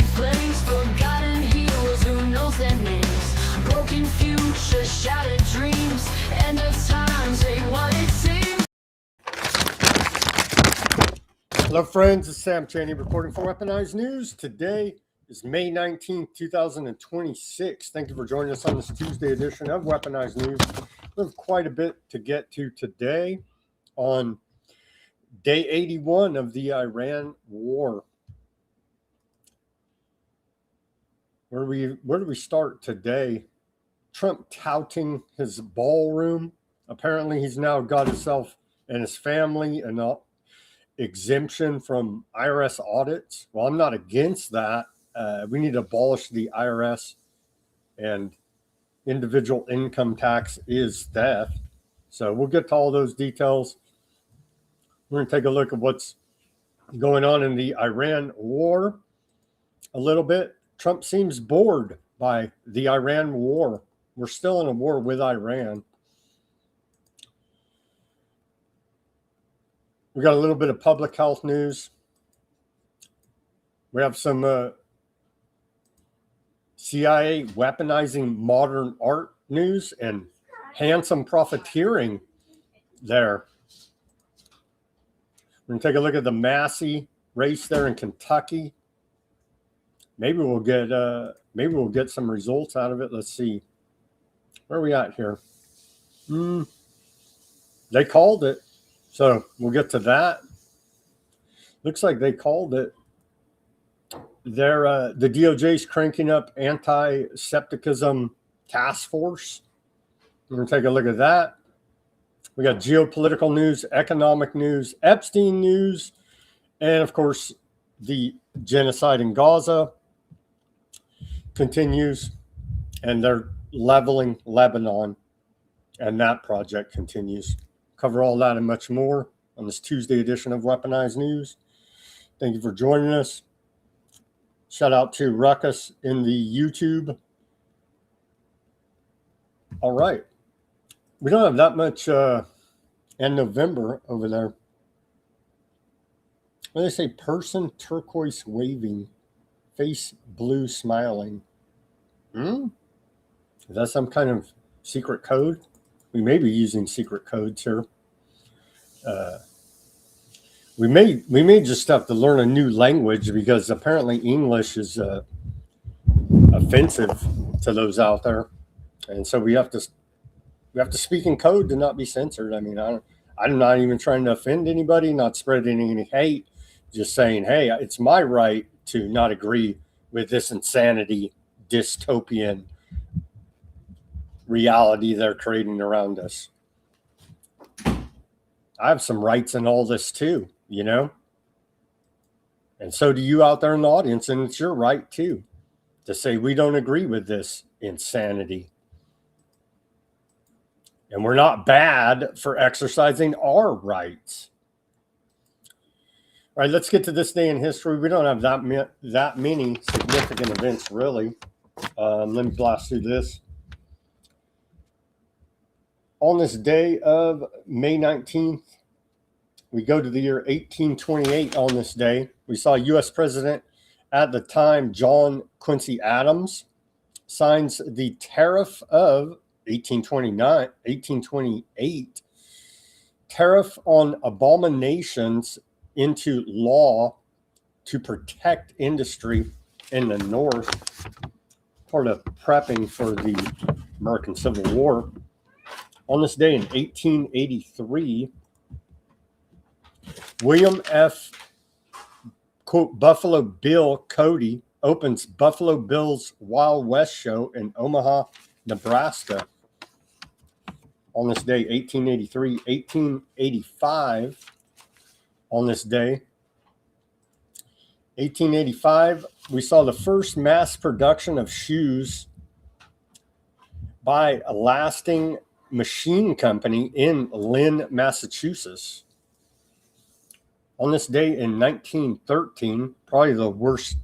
in flames, forgotten heroes, who knows their names? Broken future, shattered dreams, end of times ain't what it seems. Hello friends, it's Sam Chaney reporting for Weaponized News. Today is May 19th, 2026. Thank you for joining us on this Tuesday edition of Weaponized News. We have quite a bit to get to today on day 81 of the Iran war. Where do we start today? Trump touting his ballroom. Apparently he's now got himself and his family an exemption from IRS audits. Well, I'm not against that. We need to abolish the IRS, and individual income tax is theft. So we'll get to all those details. We're going to take a look at what's going on in the Iran war a little bit. Trump seems bored by the Iran war. We're still in a war with Iran. We got a little bit of public health news. We have some CIA weaponizing modern art news and handsome profiteering there. We're going to take a look at the Massey race there in Kentucky. Maybe we'll get some results out of it. Let's see. Where are we at here? They called it. So we'll get to that. Looks like they called it. The DOJ's cranking up anti-septicism task force. We're going to take a look at that. We got geopolitical news, economic news, Epstein news, and of course, the genocide in Gaza continues, and they're leveling Lebanon, and that project continues. Cover all that and much more on this Tuesday edition of Weaponized News. Thank you for joining us. Shout out to Ruckus in the YouTube. All right. We don't have that much in November over there. What do they say? Person turquoise waving, face blue smiling. Is that some kind of secret code? We may be using secret codes here. We may just have to learn a new language, because apparently English is offensive to those out there, and so we have to speak in code to not be censored. I mean, I'm not even trying to offend anybody, not spreading any hate, just saying, hey, it's my right to not agree with this insanity, dystopian reality they're creating around us. I have some rights in all this too, you know, and so do you out there in the audience, and it's your right too to say we don't agree with this insanity, and we're not bad for exercising our rights. All right, let's get to this day in history. We don't have that many significant events, really. Let me blast through this. On this day of May 19th, we go to the year 1828 on this day. We saw U.S. President at the time, John Quincy Adams, signs the Tariff of 1828, Tariff on Abominations into law to protect industry in the North, part of prepping for the American Civil War. On this day in 1883, William F. quote, Buffalo Bill Cody opens Buffalo Bill's Wild West show in Omaha, Nebraska. On this day, 1883, 1885, on this day, 1885, we saw the first mass production of shoes by a Lasting Machine Company in Lynn, Massachusetts. On this day in 1913, probably the worst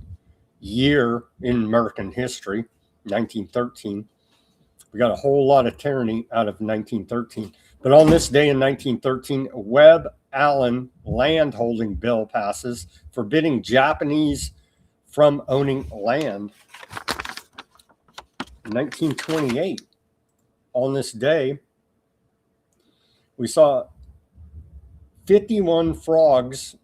year in American history, 1913. We got a whole lot of tyranny out of 1913. But on this day in 1913, a Webb Allen landholding bill passes, forbidding Japanese from owning land. 1928, on this day, we saw 51 frogs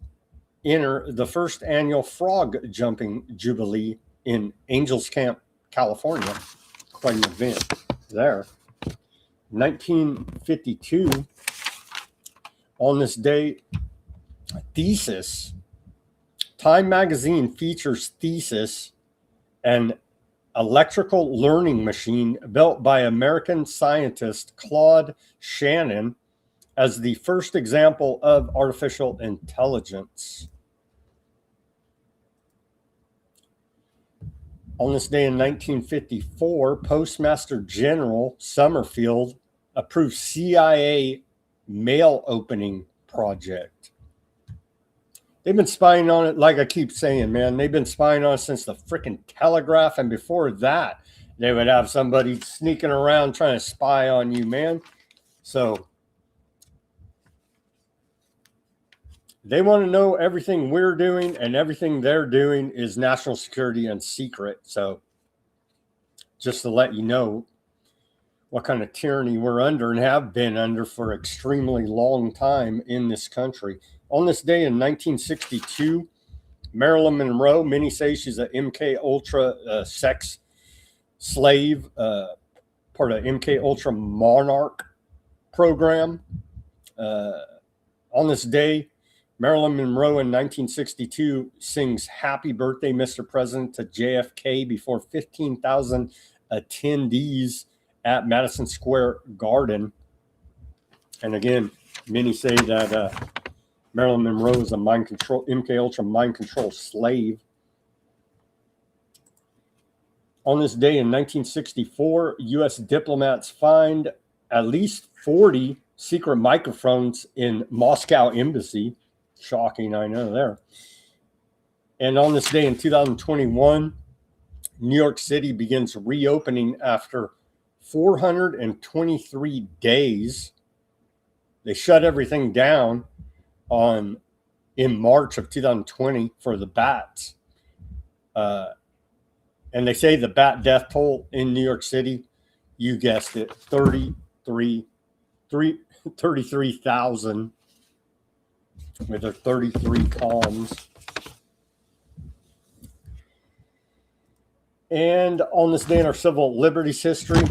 enter the first annual frog jumping jubilee in Angels Camp, California. Quite an event there. 1952, on this day, Thesis. Time magazine features Thesis, an electrical learning machine built by American scientist Claude Shannon, as the first example of artificial intelligence. On this day in 1954, Postmaster General Summerfield approved CIA mail opening project. They've been spying on it, like I keep saying, man. They've been spying on it since the freaking telegraph, and before that, they would have somebody sneaking around trying to spy on you, man. So they want to know everything we're doing, and everything they're doing is national security and secret. So just to let you know what kind of tyranny we're under and have been under for an extremely long time in this country. On this day in 1962, Marilyn Monroe, many say she's a MK Ultra sex slave, part of MK Ultra Monarch program. On this day, Marilyn Monroe in 1962 sings "Happy Birthday, Mr. President" to JFK before 15,000 attendees at Madison Square Garden. And again, many say that Marilyn Monroe is a MK Ultra mind control slave. On this day in 1964, U.S. diplomats find at least 40 secret microphones in Moscow embassy. Shocking, I know there. And on this day in 2021, New York City begins reopening after 423 days. They shut everything down in March of 2020 for the bats. And they say the bat death toll in New York City, you guessed it, 33,000 with their 33 columns. And on this day in our civil liberties history,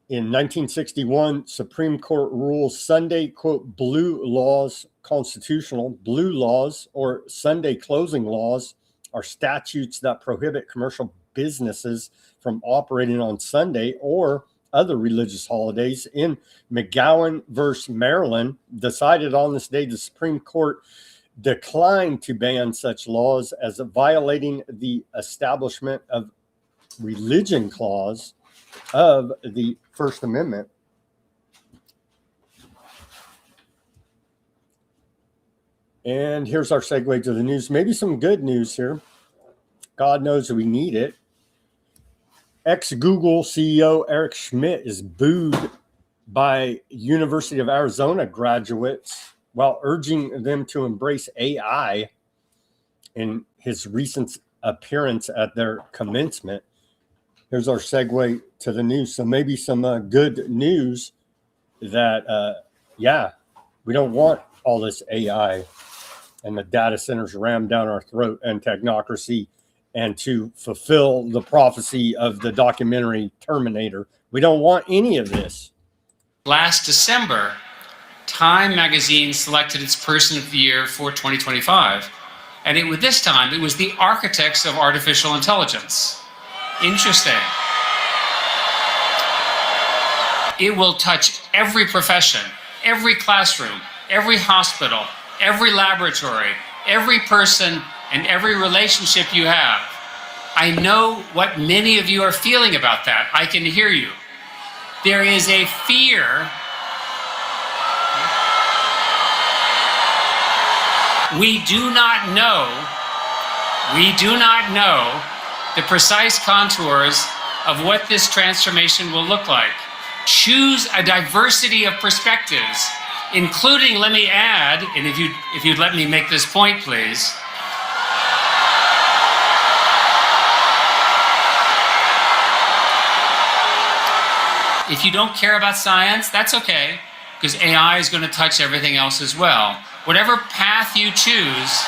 in 1961, Supreme Court rules Sunday, quote, blue laws constitutional. Blue laws or Sunday closing laws are statutes that prohibit commercial businesses from operating on Sunday or other religious holidays. In McGowan versus Maryland, decided on this day, the Supreme Court declined to ban such laws as violating the Establishment of Religion Clause of the First Amendment. And here's our segue to the news. Maybe some good news here. God knows we need it. Ex-Google CEO Eric Schmidt is booed by University of Arizona graduates while urging them to embrace AI in his recent appearance at their commencement. Here's our segue to the news. So maybe some good news that, we don't want all this AI and the data centers rammed down our throat and technocracy, and to fulfill the prophecy of the documentary Terminator. We don't want any of this. Last December, Time magazine selected its Person of the Year for 2025. And this time, it was the architects of artificial intelligence. Interesting. It will touch every profession, every classroom, every hospital, every laboratory, every person, and every relationship you have. I know what many of you are feeling about that. I can hear you. There is a fear. We do not know the precise contours of what this transformation will look like. Choose a diversity of perspectives, including, let me add, and if you'd let me make this point, please, If you don't care about science, that's okay, because AI is going to touch everything else as well. Whatever path you choose,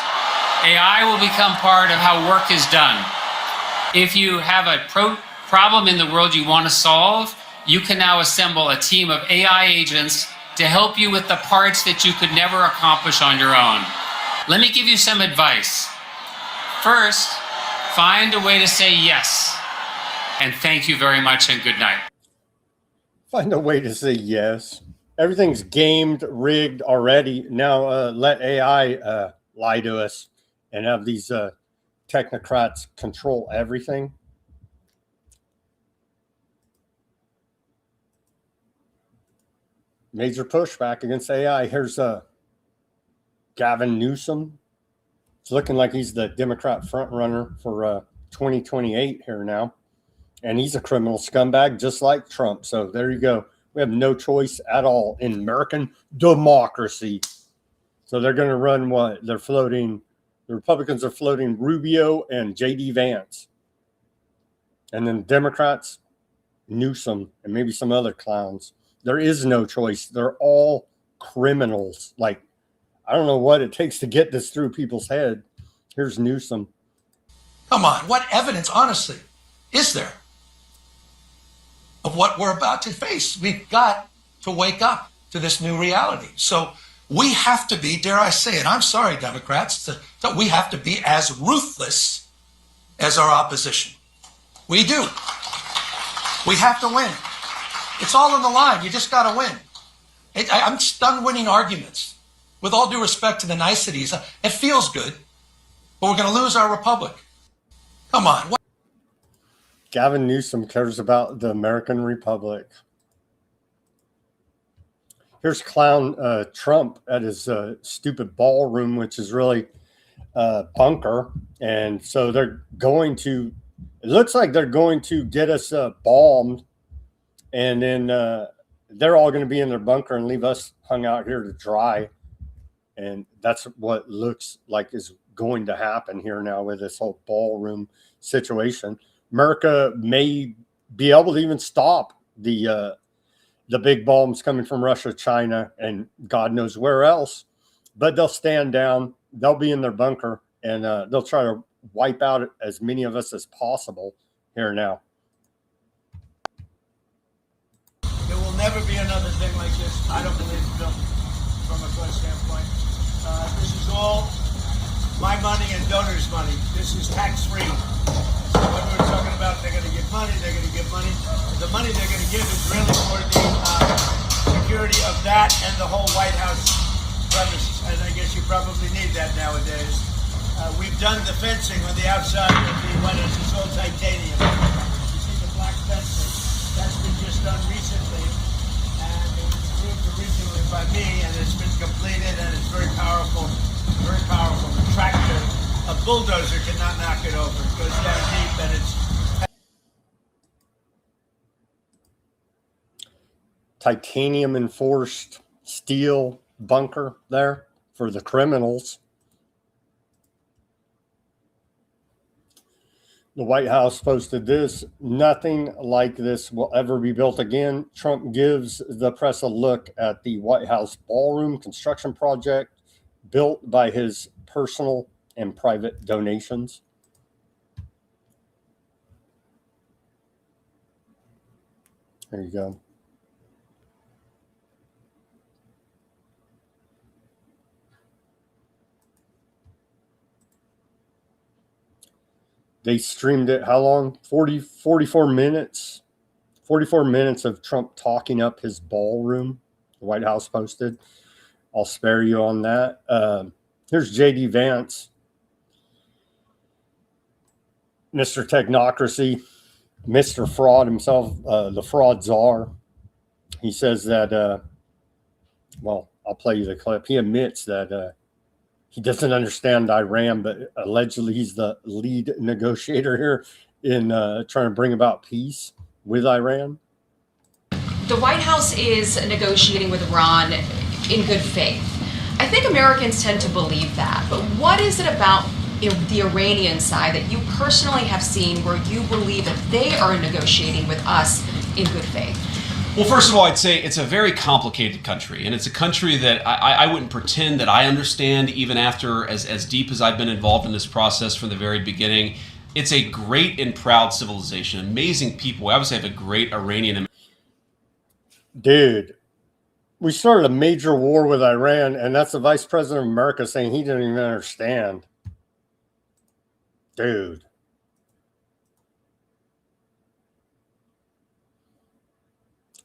AI will become part of how work is done. If you have a problem in the world you want to solve, you can now assemble a team of AI agents to help you with the parts that you could never accomplish on your own. Let me give you some advice. First, find a way to say yes. And thank you very much and good night. Find a way to say yes. Everything's gamed, rigged already. Now let AI lie to us and have these technocrats control everything. Major pushback against AI. Here's Gavin Newsom. It's looking like he's the Democrat front runner for 2028 here now. And he's a criminal scumbag just like Trump. So there you go. We have no choice at all in American democracy. So they're going to run what? They're floating, the Republicans are floating Rubio and J.D. Vance. And then Democrats, Newsom, and maybe some other clowns. There is no choice. They're all criminals. Like, I don't know what it takes to get this through people's head. Here's Newsom. Come on, what evidence, honestly, is there of what we're about to face? We've got to wake up to this new reality. So we have to be, dare I say it, I'm sorry, Democrats, that we have to be as ruthless as our opposition. We do. We have to win. It's all on the line. You just got to win. I'm done winning arguments. With all due respect to the niceties, it feels good, but we're going to lose our republic. Come on. Gavin Newsom cares about the American Republic. Here's clown Trump at his stupid ballroom, which is really a bunker. And so they're going to, it looks like they're going to get us bombed. And then they're all going to be in their bunker and leave us hung out here to dry. And that's what looks like is going to happen here now with this whole ballroom situation. America may be able to even stop the big bombs coming from Russia, China, and God knows where else. But they'll stand down. They'll be in their bunker, and they'll try to wipe out as many of us as possible here now. There will never be another thing like this. I don't believe it, Bill, from a cost standpoint. This is all my money and donors' money. This is tax-free. So when we're talking about they're going to give money, they're going to give money. The money they're going to give is really for the security of that and the whole White House premises. And I guess you probably need that nowadays. We've done the fencing on the outside of the White House. It's all titanium. You see the black fencing. That's been just done recently. And it was approved originally by me, and it's been completed, and it's very powerful. Very powerful. The tractor, a bulldozer cannot knock it over. It goes down deep, and it's titanium enforced steel bunker there for the criminals. The White House posted this: nothing like this will ever be built again. Trump gives the press a look at the White House ballroom construction project built by his personal and private donations. There you go. They streamed it how long? 44 minutes. 44 minutes of Trump talking up his ballroom, the White House posted. I'll spare you on that. Here's J.D. Vance, Mr. Technocracy, Mr. Fraud himself, the fraud czar. He says that, well, I'll play you the clip. He admits that he doesn't understand Iran, but allegedly he's the lead negotiator here in trying to bring about peace with Iran. The White House is negotiating with Iran in good faith. I think Americans tend to believe that, but what is it about the Iranian side that you personally have seen where you believe that they are negotiating with us in good faith? Well, first of all, I'd say it's a very complicated country, and it's a country that I wouldn't pretend that I understand even after as deep as I've been involved in this process from the very beginning. It's a great and proud civilization, amazing people. We obviously have a great Iranian. Dude, we started a major war with Iran, and that's the vice president of America saying he didn't even understand. Dude.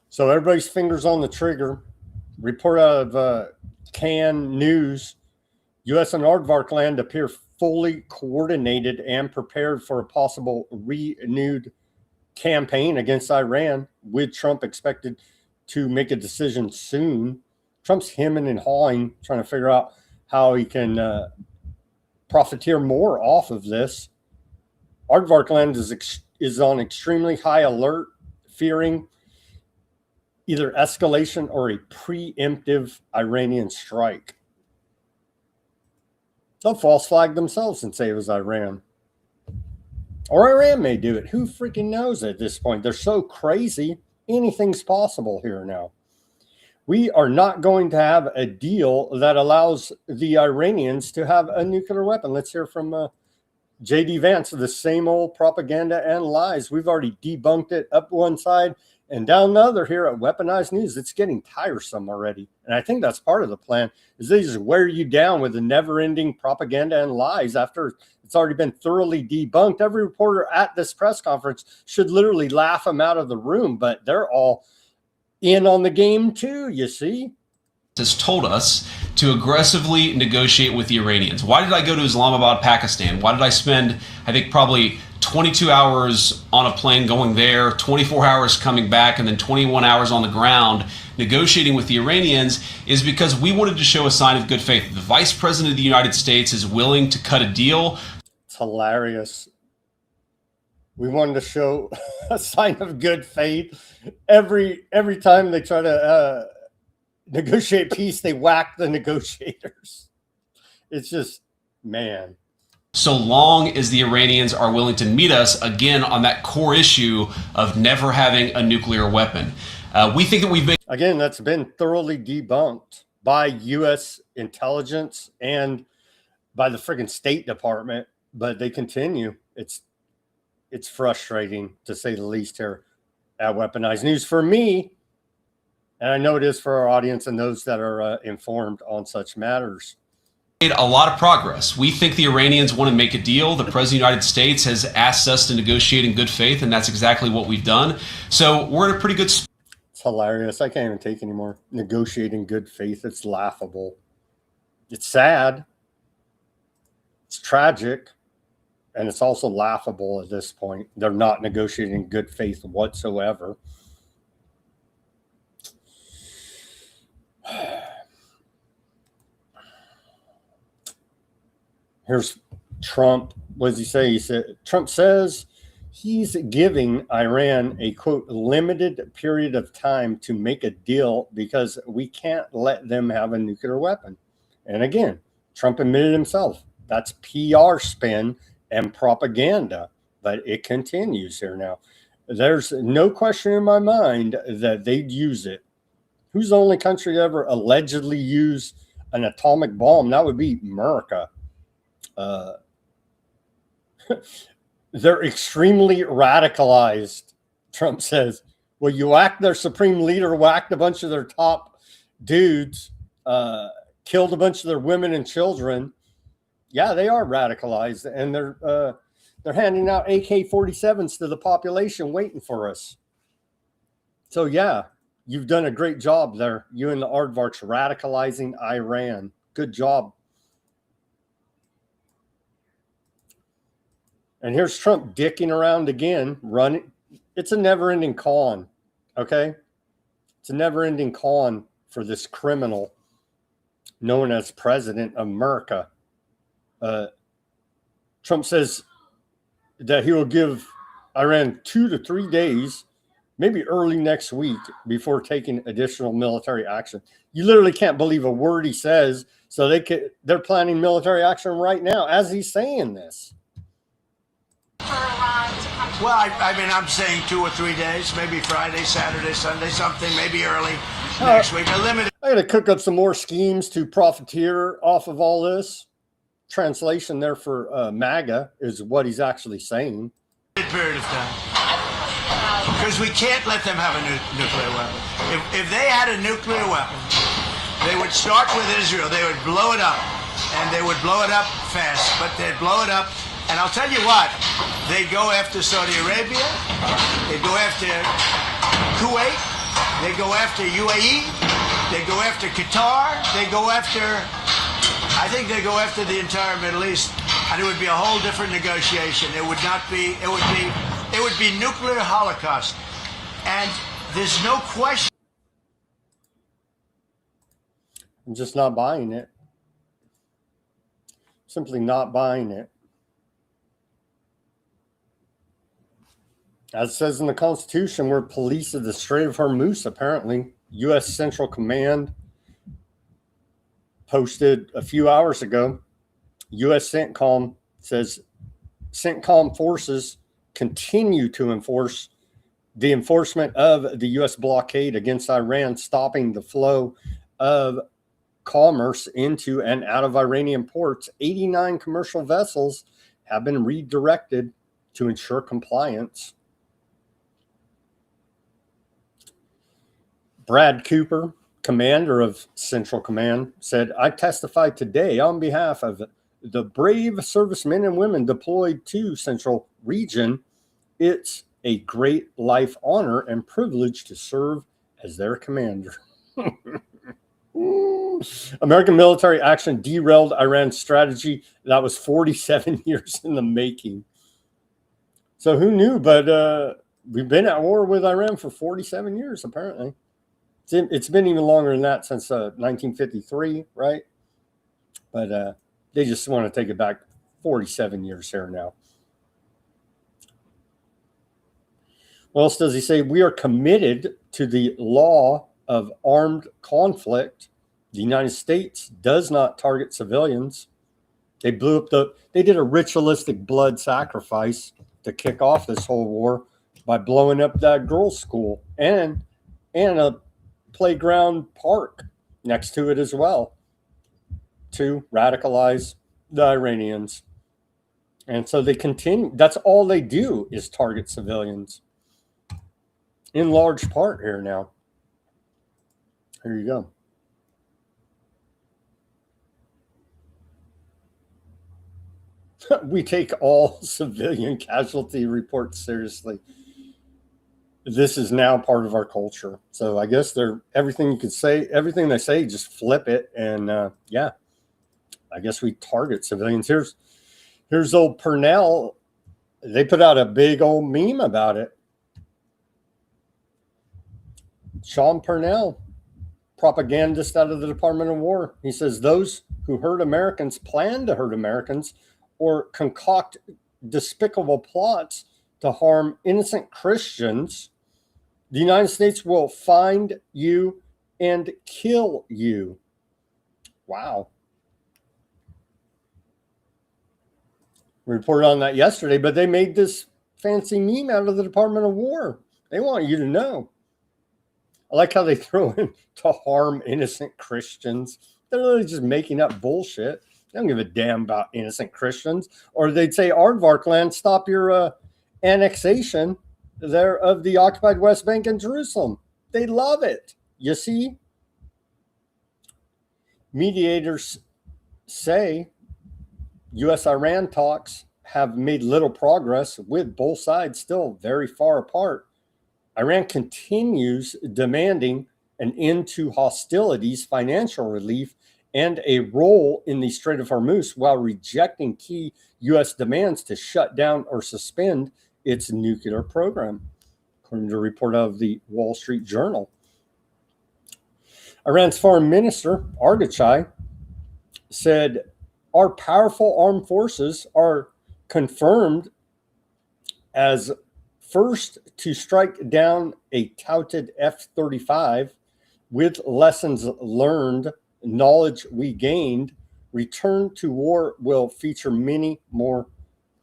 So everybody's fingers on the trigger. Report out of CAN News. U.S. and Aardvark land appear fully coordinated and prepared for a possible renewed campaign against Iran, with Trump expected to make a decision soon. Trump's hemming and hawing, trying to figure out how he can profiteer more off of this. Aardvark land is on extremely high alert, fearing either escalation or a preemptive Iranian strike. They'll false flag themselves and say it was Iran. Or Iran may do it. Who freaking knows at this point? They're so crazy. Anything's possible here now. We are not going to have a deal that allows the Iranians to have a nuclear weapon. Let's hear from J.D. Vance. The same old propaganda and lies. We've already debunked it up one side and down the other here at Weaponized News. It's getting tiresome already. And I think that's part of the plan, is they just wear you down with the never-ending propaganda and lies after it's already been thoroughly debunked. Every reporter at this press conference should literally laugh them out of the room, but they're all in on the game too, you see. Has told us to aggressively negotiate with the Iranians. Why did I go to Islamabad, Pakistan? Why did I spend, I think, probably 22 hours on a plane going there, 24 hours coming back, and then 21 hours on the ground negotiating with the Iranians? Is because we wanted to show a sign of good faith. The Vice President of the United States is willing to cut a deal. It's hilarious. We wanted to show a sign of good faith. Every time they try to negotiate peace, they whack the negotiators. It's just, man. So long as the Iranians are willing to meet us again on that core issue of never having a nuclear weapon. We think that we've been... Again, that's been thoroughly debunked by U.S. intelligence and by the friggin' State Department, but they continue. It's frustrating, to say the least, here at Weaponized News. For me, and I know it is for our audience and those that are informed on such matters. Made a lot of progress. We think the Iranians want to make a deal. The President of the United States has asked us to negotiate in good faith, and that's exactly what we've done. So we're in a pretty good spot. It's hilarious. I can't even take anymore. Negotiating good faith. It's laughable. It's sad. It's tragic. And it's also laughable at this point. They're not negotiating good faith whatsoever. Here's Trump. What does he say? He said, Trump says he's giving Iran a, quote, limited period of time to make a deal because we can't let them have a nuclear weapon. And again, Trump admitted himself, that's PR spin and propaganda, but it continues here now. There's no question in my mind that they'd use it. Who's the only country to ever allegedly use an atomic bomb? That would be America. They're extremely radicalized, Trump says. Well, you whacked their supreme leader, whacked a bunch of their top dudes, killed a bunch of their women and children. Yeah, they are radicalized, and they're handing out AK-47s to the population waiting for us. So yeah, you've done a great job there. You and the Aardvarks radicalizing Iran. Good job. And here's Trump dicking around again, running. It's a never-ending con, okay? It's a never-ending con for this criminal known as President of America. Trump says that he will give Iran 2 to 3 days, maybe early next week, before taking additional military action. You literally can't believe a word he says. So they're planning military action right now as he's saying this. for Iran to come to Well, I mean, I'm saying 2 or 3 days, maybe Friday, Saturday, Sunday, something, maybe early next week. A limited I got to cook up some more schemes to profiteer off of all this. Translation there for MAGA is what he's actually saying. period of time. Because we can't let them have a nuclear weapon. If they had a nuclear weapon, they would start with Israel. They would blow it up. And they would blow it up fast. But they'd blow it up. And I'll tell you what, they'd go after Saudi Arabia. They'd go after Kuwait. They'd go after UAE. They'd go after Qatar. They'd go after, I think they'd go after the entire Middle East. And it would be a whole different negotiation. It would not be, it would be nuclear holocaust. And there's no question. I'm just not buying it. Simply not buying it. As it says in the Constitution, we're police of the Strait of Hormuz, apparently. U.S. Central Command posted a few hours ago. U.S. CENTCOM says CENTCOM forces continue to enforce the enforcement of the U.S. blockade against Iran, stopping the flow of commerce into and out of Iranian ports. 89 commercial vessels have been redirected to ensure compliance. Brad Cooper, commander of Central Command, said, I testify today on behalf of the brave servicemen and women deployed to Central Region. It's a great life honor and privilege to serve as their commander. American military action derailed Iran's strategy that was 47 years in the making. So who knew? But we've been at war with Iran for 47 years, apparently. It's been even longer than that, since 1953, right? But they just want to take it back 47 years here now. What else does he say? We are committed to the law of armed conflict. The United States does not target civilians. They blew up they did a ritualistic blood sacrifice to kick off this whole war by blowing up that girls' school and a playground park next to it as well, to radicalize the Iranians. And so they continue. That's all they do, is target civilians, in large part here now. Here you go. We take all civilian casualty reports seriously. This is now part of our culture. So I guess everything you could say, everything they say, just flip it. And yeah, I guess we target civilians. Here's old Purnell. They put out a big old meme about it. Sean Purnell, propagandist out of the Department of War. He says those who hurt Americans plan to hurt Americans or concoct despicable plots to harm innocent Christians. The United States will find you and kill you. Wow. We reported on that yesterday, but they made this fancy meme out of the Department of War. They want you to know. I like how they throw in to harm innocent Christians. They're literally just making up bullshit. They don't give a damn about innocent Christians. Or they'd say, Aardvark land, stop your annexation there of the occupied West Bank and Jerusalem. They love it. You see? Mediators say U.S.-Iran talks have made little progress, with both sides still very far apart. Iran continues demanding an end to hostilities, financial relief, and a role in the Strait of Hormuz, while rejecting key U.S. demands to shut down or suspend its nuclear program, according to a report of the Wall Street Journal. Iran's foreign minister, Odysee, said, our powerful armed forces are confirmed as first to strike down a touted F-35. With lessons learned, knowledge we gained, return to war will feature many more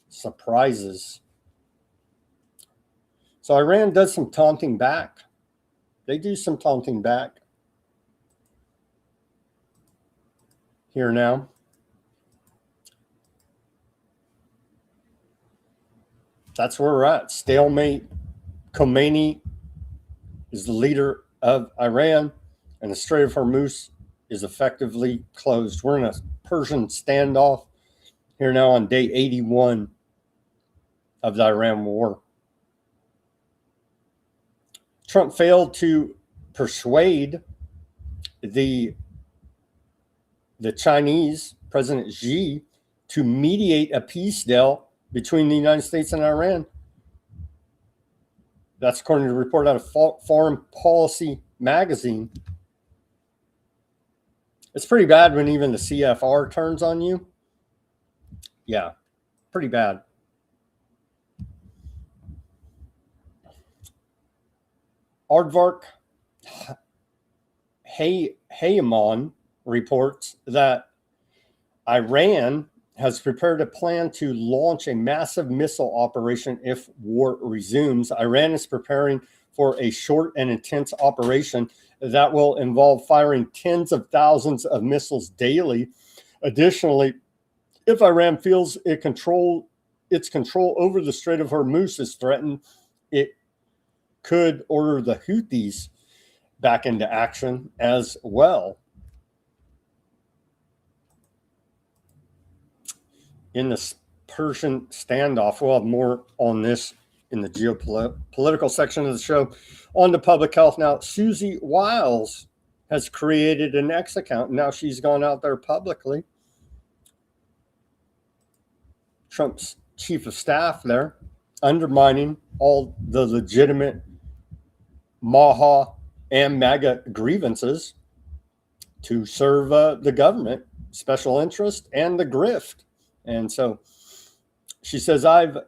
surprises. So Iran does some taunting back. They do some taunting back here now. That's where we're at. Stalemate. Khomeini is the leader of Iran, and the Strait of Hormuz is effectively closed. We're in a Persian standoff here now on day 81 of the Iran war. Trump failed to persuade the Chinese President Xi to mediate a peace deal between the United States and Iran. That's according to a report out of Foreign Policy magazine. It's pretty bad when even the CFR turns on you. Yeah, pretty bad. Aardvark Hayman reports that Iran has prepared a plan to launch a massive missile operation if war resumes. Iran is preparing for a short and intense operation that will involve firing tens of thousands of missiles daily. Additionally, if Iran feels its control over the Strait of Hormuz is threatened, it could order the Houthis back into action as well. In the Persian standoff, we'll have more on this in the geopolitical section of the show. On to public health now. Susie Wiles has created an X account. Now she's gone out there publicly. Trump's chief of staff there, undermining all the legitimate Maha and MAGA grievances to serve the government, special interest, and the grift. And so she says, I've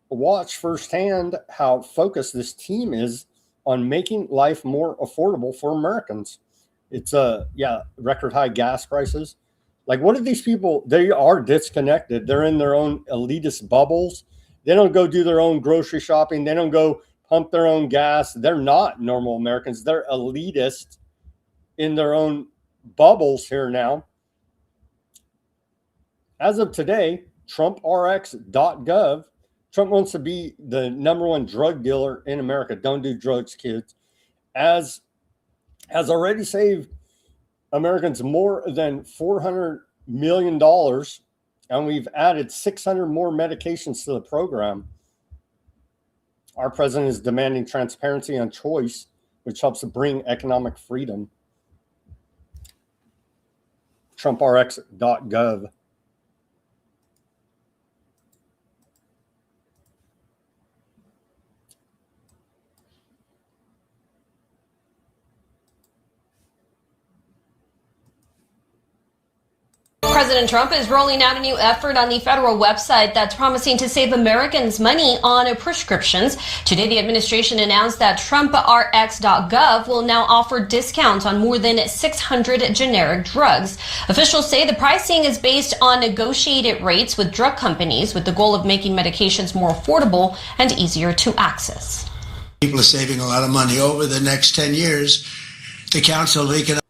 watched firsthand how focused this team is on making life more affordable for Americans. It's record high gas prices. Like, what are these people? They are disconnected. They're in their own elitist bubbles. They don't go do their own grocery shopping. They don't go pump their own gas. They're not normal Americans. They're elitist in their own bubbles here now. As of today, TrumpRx.gov, Trump wants to be the #1 drug dealer in America. Don't do drugs, kids. Has already saved Americans more than $400 million, and we've added 600 more medications to the program. Our president is demanding transparency on choice, which helps to bring economic freedom. TrumpRx.gov. President Trump is rolling out a new effort on the federal website that's promising to save Americans money on prescriptions. Today, the administration announced that TrumpRx.gov will now offer discounts on more than 600 generic drugs. Officials say the pricing is based on negotiated rates with drug companies with the goal of making medications more affordable and easier to access. People are saving a lot of money over the next 10 years. The Council of Economic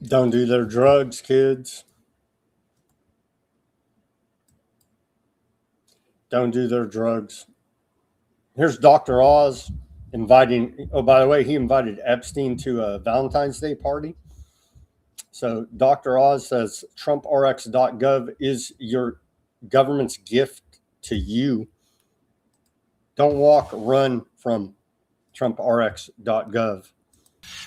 Don't do their drugs, kids. Don't do their drugs. Here's Dr. Oz inviting, oh, by the way, he invited Epstein to a Valentine's Day party. So Dr. Oz says TrumpRx.gov is your government's gift to you. Don't walk, run from TrumpRx.gov.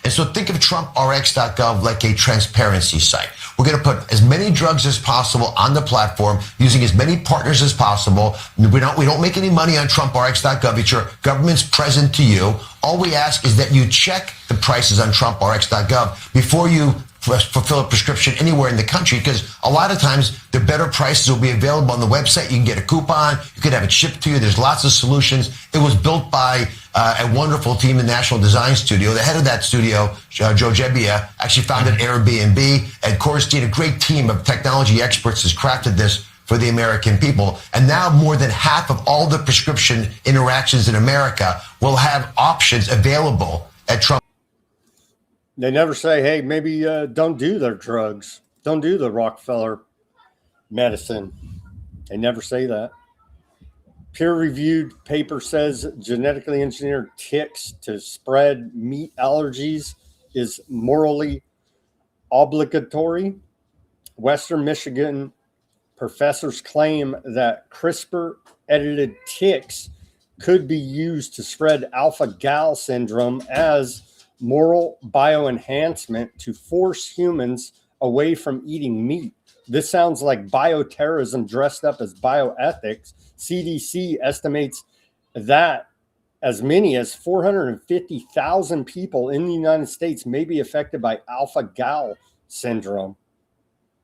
And so think of TrumpRx.gov like a transparency site. We're going to put as many drugs as possible on the platform, using as many partners as possible. We don't make any money on TrumpRx.gov. It's your government's present to you. All we ask is that you check the prices on TrumpRx.gov before you fulfill a prescription anywhere in the country, because a lot of times the better prices will be available on the website. You can get a coupon. You can have it shipped to you. There's lots of solutions. It was built by a wonderful team in National Design Studio. The head of that studio, Joe Gebbia, actually founded Airbnb. Ed Korstein, a great team of technology experts, has crafted this for the American people. And now more than half of all the prescription interactions in America will have options available at Trump. They never say, hey, maybe don't do their drugs. Don't do the Rockefeller medicine. They never say that. Peer-reviewed paper says genetically engineered ticks to spread meat allergies is morally obligatory. Western Michigan professors claim that CRISPR-edited ticks could be used to spread alpha-gal syndrome as moral bioenhancement to force humans away from eating meat. This sounds like bioterrorism dressed up as bioethics. CDC estimates that as many as 450,000 people in the United States may be affected by alpha-gal syndrome.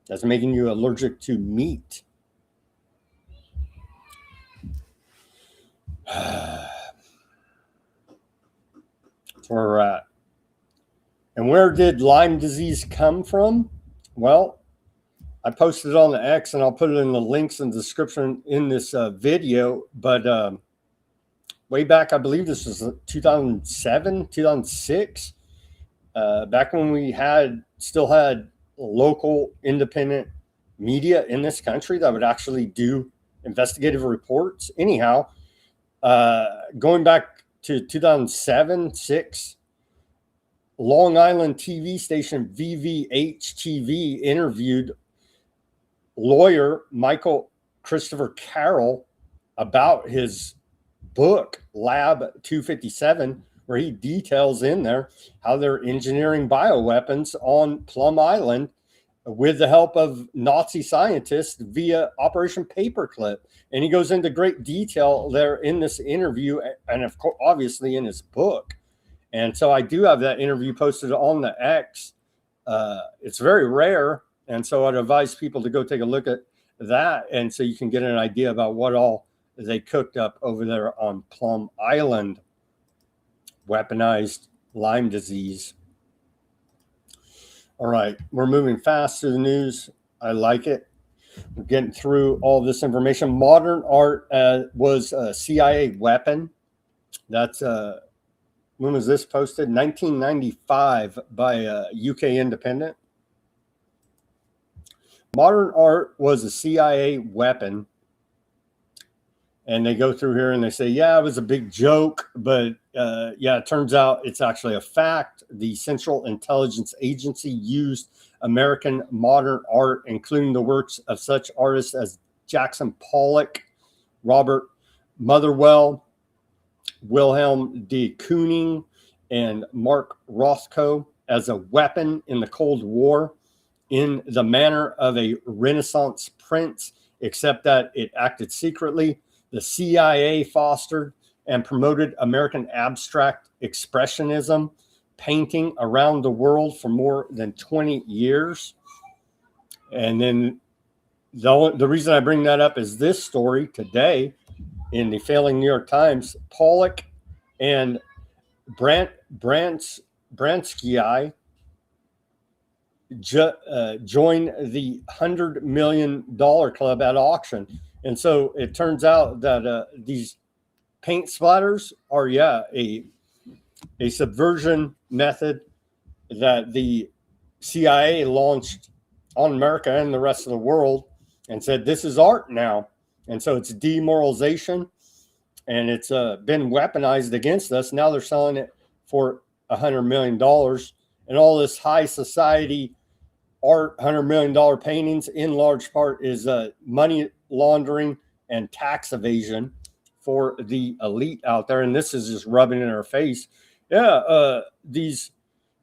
That's making you allergic to meat. That's where we're at. And where did Lyme disease come from? Well, I posted it on the X, and I'll put it in the links in the description in this video. But way back, I believe this was 2007, 2006, back when we still had local independent media in this country that would actually do investigative reports. Anyhow, going back to 2007, 6, Long Island TV station VVH TV interviewed lawyer Michael Christopher Carroll about his book, Lab 257, where he details in there how they're engineering bioweapons on Plum Island with the help of Nazi scientists via Operation Paperclip. And he goes into great detail there in this interview, and of course, obviously in his book. And so I do have that interview posted on the X. It's very rare. And so I'd advise people to go take a look at that. And so you can get an idea about what all they cooked up over there on Plum Island. Weaponized Lyme disease. All right. We're moving fast through the news. I like it. We're getting through all this information. Modern art was a CIA weapon. That's when was this posted? 1995 by UK Independent. Modern art was a CIA weapon. And they go through here and they say, yeah, it was a big joke. But yeah, it turns out it's actually a fact. The Central Intelligence Agency used American modern art, including the works of such artists as Jackson Pollock, Robert Motherwell, Wilhelm de Kooning, and Mark Rothko, as a weapon in the Cold War in the manner of a Renaissance prince, except that it acted secretly. The CIA fostered and promoted American abstract expressionism painting around the world for more than 20 years. And then the reason I bring that up is this story today in the failing New York Times. Pollock and Bransky join the $100 million club at auction. And so it turns out that these paint splatters are, a subversion method that the CIA launched on America and the rest of the world and said, this is art now. And so it's demoralization, and it's been weaponized against us. Now they're selling it for $100 million. And all this high society art, $100 million paintings, in large part is money laundering and tax evasion for the elite out there. And this is just rubbing in our face. Yeah, these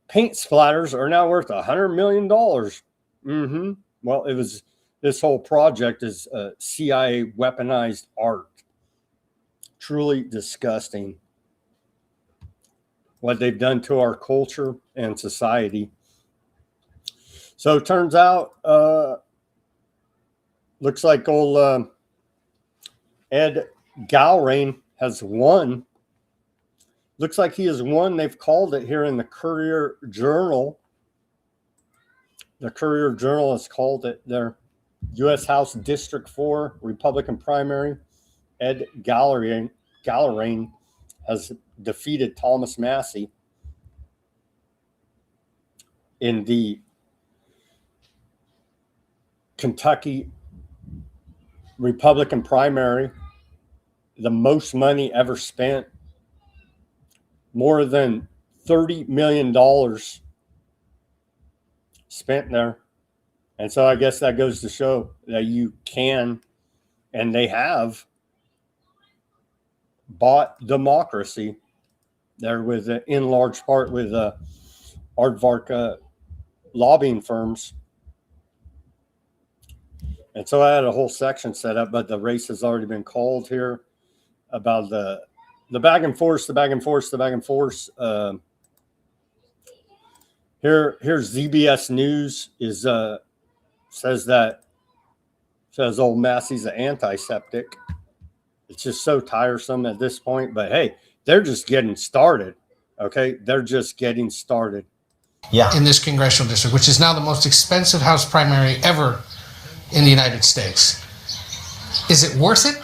paint splatters are now worth $100 million. Well, this whole project is CIA weaponized art. Truly disgusting what they've done to our culture and society. So it turns out, looks like old Ed Galrain has won. Looks like he has won. They've called it here in the Courier Journal. The Courier Journal has called it there. U.S. House District 4 Republican primary, Ed Gallerine has defeated Thomas Massie in the Kentucky Republican primary, the most money ever spent, more than $30 million spent there. And so I guess that goes to show that you can, and they have, bought democracy there with, in large part, with aardvark lobbying firms. And so I had a whole section set up, but the race has already been called here about the back and forth, Here's ZBS News says old Massey's an antiseptic. It's just so tiresome at this point. But hey, they're just getting started. Okay, they're just getting started. Yeah. In this congressional district, which is now the most expensive House primary ever in the United States. Is it worth it?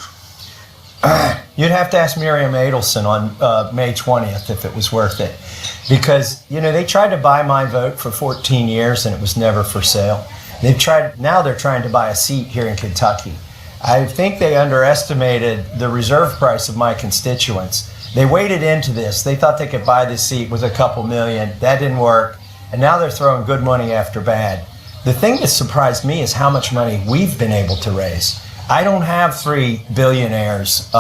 You'd have to ask Miriam Adelson on May 20th if it was worth it. Because, you know, they tried to buy my vote for 14 years and it was never for sale. Now they're trying to buy a seat here in Kentucky. I think they underestimated the reserve price of my constituents. They waded into this. They thought they could buy this seat with a couple million. That didn't work. And now they're throwing good money after bad. The thing that surprised me is how much money we've been able to raise. I don't have 3 billionaires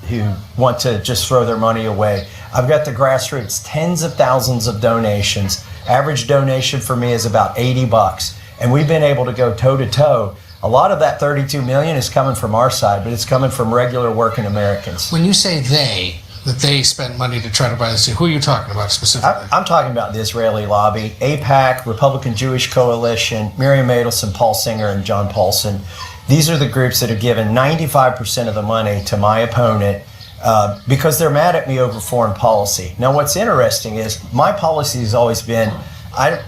who want to just throw their money away. I've got the grassroots, tens of thousands of donations. Average donation for me is about $80. And we've been able to go toe to toe. A lot of that 32 million is coming from our side, but it's coming from regular working Americans. When you say that they spent money to try to buy the seat, who are you talking about specifically? I'm talking about the Israeli lobby, AIPAC, Republican Jewish Coalition, Miriam Adelson, Paul Singer, and John Paulson. These are the groups that have given 95% of the money to my opponent because they're mad at me over foreign policy. Now, what's interesting is my policy has always been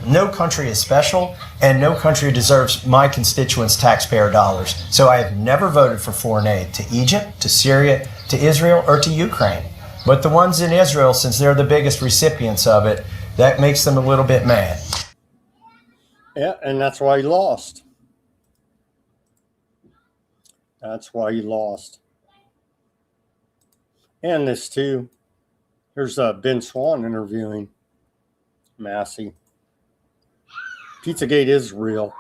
no country is special and no country deserves my constituents' taxpayer dollars. So I have never voted for foreign aid to Egypt, to Syria, to Israel, or to Ukraine. But the ones in Israel, since they're the biggest recipients of it, that makes them a little bit mad. Yeah, and that's why he lost. That's why he lost. And this too. Here's Ben Swan interviewing Massie. Pizzagate is real.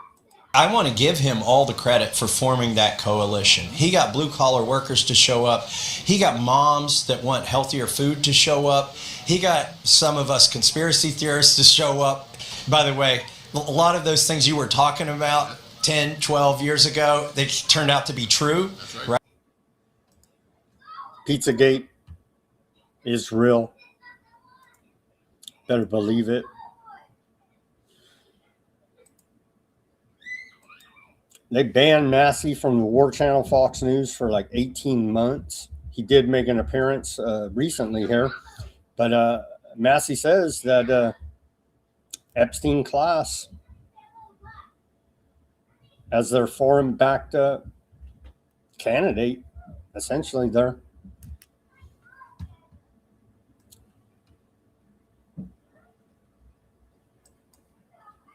I want to give him all the credit for forming that coalition. He got blue-collar workers to show up. He got moms that want healthier food to show up. He got some of us conspiracy theorists to show up. By the way, a lot of those things you were talking about 10, 12 years ago, they turned out to be true. Right? Pizzagate is real. Better believe it. They banned Massie from the War Channel Fox News for like 18 months. He did make an appearance recently here. But Massie says that Epstein class, as their foreign-backed candidate, essentially there.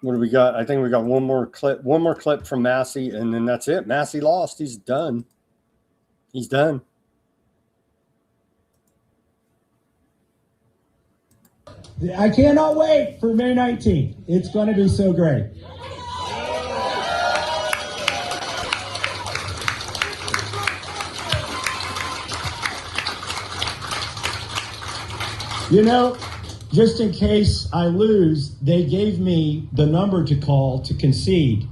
What do we got? I think we got one more clip from Massie, and then that's it. Massie lost. He's done. He's done. I cannot wait for May 19th. It's going to be so great. You know, just in case I lose, they gave me the number to call to concede.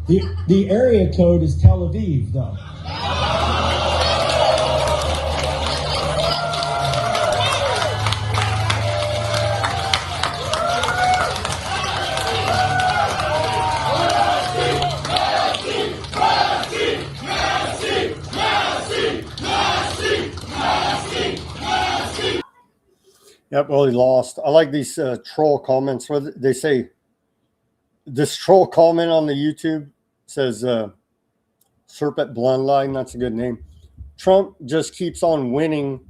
The area code is Tel Aviv, though. Yep, well, he lost. I like these troll comments where they say, this troll comment on the YouTube says, Serpent Bloodline, that's a good name. Trump just keeps on winning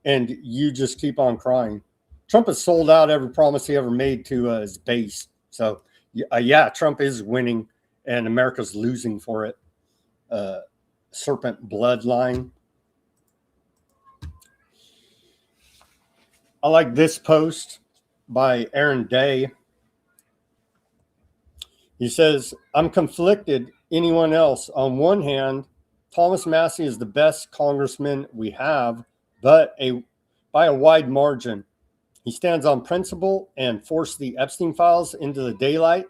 and you just keep on crying. Trump has sold out every promise he ever made to his base. So, yeah, Trump is winning and America's losing for it. Serpent Bloodline. I like this post by Aaron Day. He says, I'm conflicted. Anyone else? On one hand, Thomas Massie is the best congressman we have, but by a wide margin. He stands on principle and forced the Epstein files into the daylight,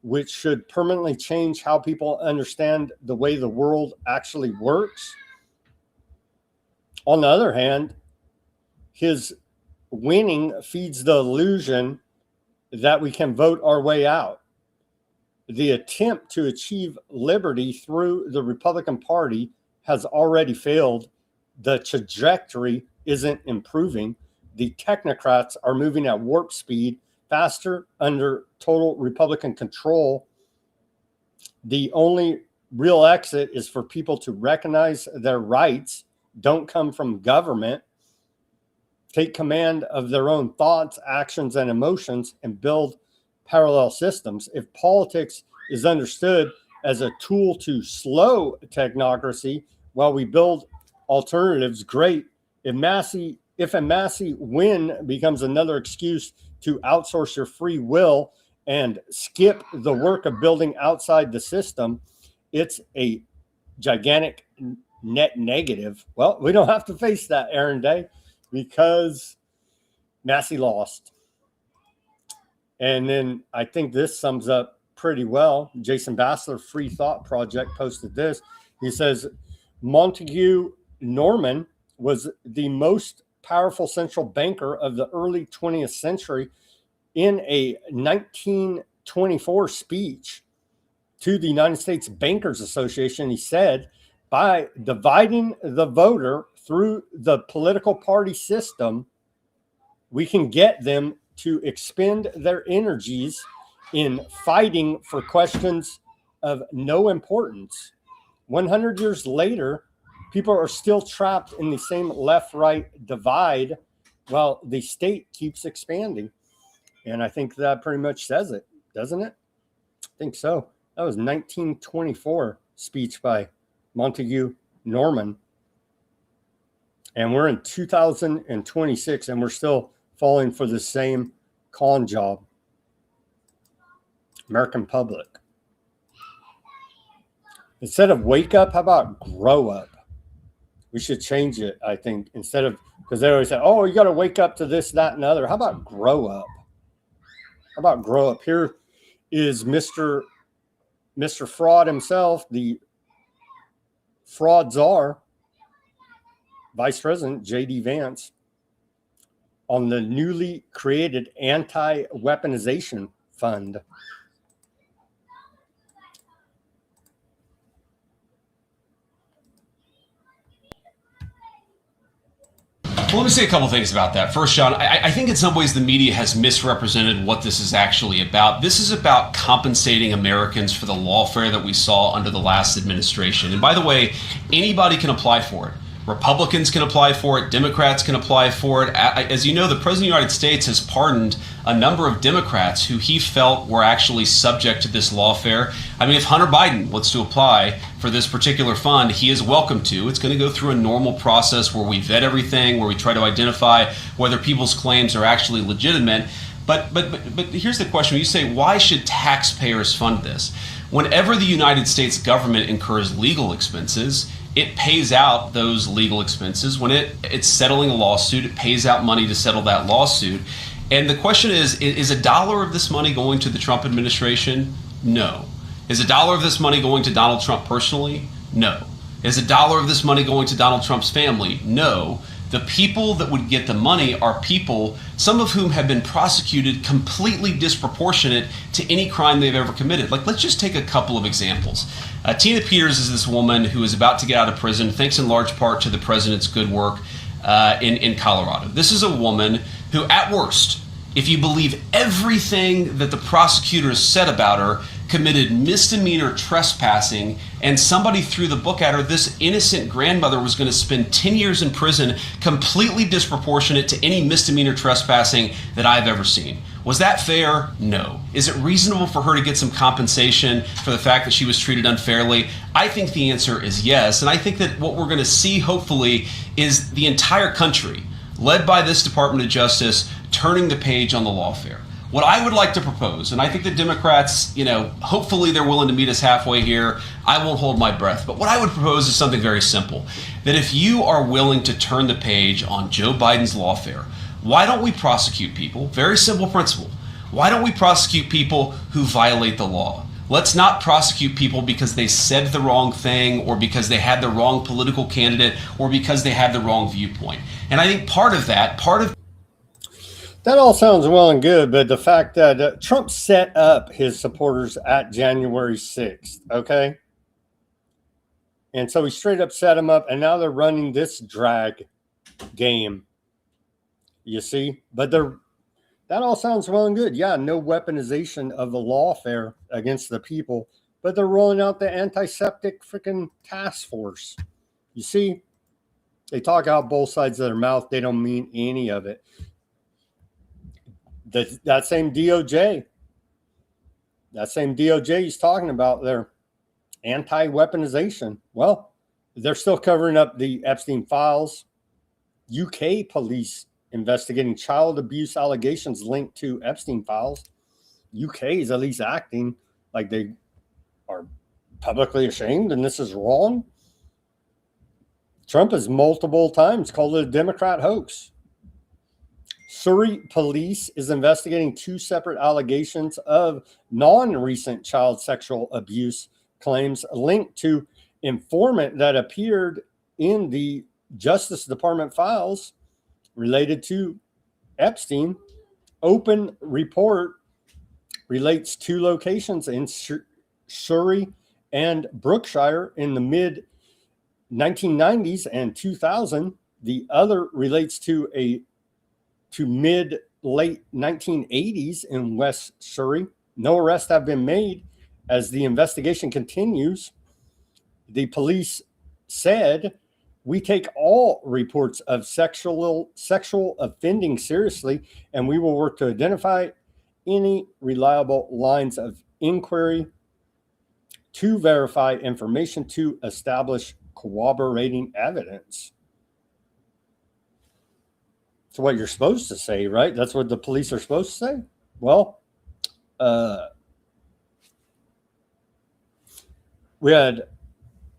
which should permanently change how people understand the way the world actually works. On the other hand, his winning feeds the illusion that we can vote our way out. The attempt to achieve liberty through the Republican Party has already failed. The trajectory isn't improving. The technocrats are moving at warp speed, faster under total Republican control. The only real exit is for people to recognize their rights don't come from government, take command of their own thoughts, actions, and emotions, and build parallel systems. If politics is understood as a tool to slow technocracy while we build alternatives, great. If a Massey win becomes another excuse to outsource your free will and skip the work of building outside the system, it's a gigantic net negative. Well, we don't have to face that, Aaron Day, because Massey lost. And then I think this sums up pretty well. Jason Bassler, Free Thought Project, posted this. He says, Montague Norman was the most powerful central banker of the early 20th century. In a 1924 speech to the United States Bankers Association, he said, by dividing the voter through the political party system, we can get them to expend their energies in fighting for questions of no importance. 100 years later, people are still trapped in the same left-right divide while the state keeps expanding. And I think that pretty much says it, doesn't it? I think so. That was 1924 speech by Montague Norman. And we're in 2026 and we're still falling for the same con job. American public. Instead of wake up, how about grow up? We should change it, I think, instead of, because they always say, oh, you got to wake up to this, that, and other. How about grow up? How about grow up? Here is Mr. Fraud himself, the fraud czar, Vice President J.D. Vance, on the newly created Anti-Weaponization Fund. Well, let me say a couple things about that. First, Sean, I think in some ways the media has misrepresented what this is actually about. This is about compensating Americans for the lawfare that we saw under the last administration. And by the way, anybody can apply for it. Republicans can apply for it. Democrats can apply for it. As you know, the President of the United States has pardoned a number of Democrats who he felt were actually subject to this lawfare. I mean, if Hunter Biden wants to apply for this particular fund, he is welcome to. It's going to go through a normal process where we vet everything, where we try to identify whether people's claims are actually legitimate. But here's the question. When you say, why should taxpayers fund this? Whenever the United States government incurs legal expenses, it pays out those legal expenses. When it's settling a lawsuit, it pays out money to settle that lawsuit. And the question is $1 of this money going to the Trump administration? No. Is $1 of this money going to Donald Trump personally? No. Is $1 of this money going to Donald Trump's family? No. The people that would get the money are people, some of whom have been prosecuted completely disproportionate to any crime they've ever committed. Like, let's just take a couple of examples. Tina Peters is this woman who is about to get out of prison, thanks in large part to the president's good work in Colorado. This is a woman who, at worst, if you believe everything that the prosecutors said about her, committed misdemeanor trespassing, and somebody threw the book at her, this innocent grandmother was going to spend 10 years in prison, completely disproportionate to any misdemeanor trespassing that I've ever seen. Was that fair? No. Is it reasonable for her to get some compensation for the fact that she was treated unfairly? I think the answer is yes. And I think that what we're going to see, hopefully, is the entire country, led by this Department of Justice, turning the page on the lawfare. What I would like to propose, and I think the Democrats, hopefully they're willing to meet us halfway here. I won't hold my breath. But what I would propose is something very simple. That if you are willing to turn the page on Joe Biden's lawfare, why don't we prosecute people? Very simple principle. Why don't we prosecute people who violate the law? Let's not prosecute people because they said the wrong thing, or because they had the wrong political candidate, or because they had the wrong viewpoint. And I think part of that all sounds well and good, but the fact that Trump set up his supporters at January 6th, okay? And so he straight up set them up, and now they're running this drag game. You see? But that all sounds well and good. Yeah, no weaponization of the lawfare against the people, but they're rolling out the antiseptic freaking task force. You see? They talk out both sides of their mouth. They don't mean any of it. That same DOJ he's talking about, their anti-weaponization. Well, they're still covering up the Epstein files. UK police investigating child abuse allegations linked to Epstein files. UK is at least acting like they are publicly ashamed and this is wrong. Trump has multiple times called it a Democrat hoax. Surrey police is investigating 2 separate allegations of non-recent child sexual abuse claims linked to informant that appeared in the Justice Department files related to Epstein. Open report relates 2 locations in Surrey and Brookshire in the mid-1990s and 2000. The other relates to mid-late 1980s in West Surrey. No arrests have been made as the investigation continues. The police said, "We take all reports of sexual offending seriously, and we will work to identify any reliable lines of inquiry to verify information to establish corroborating evidence." That's what you're supposed to say, right? That's what the police are supposed to say. Well, we had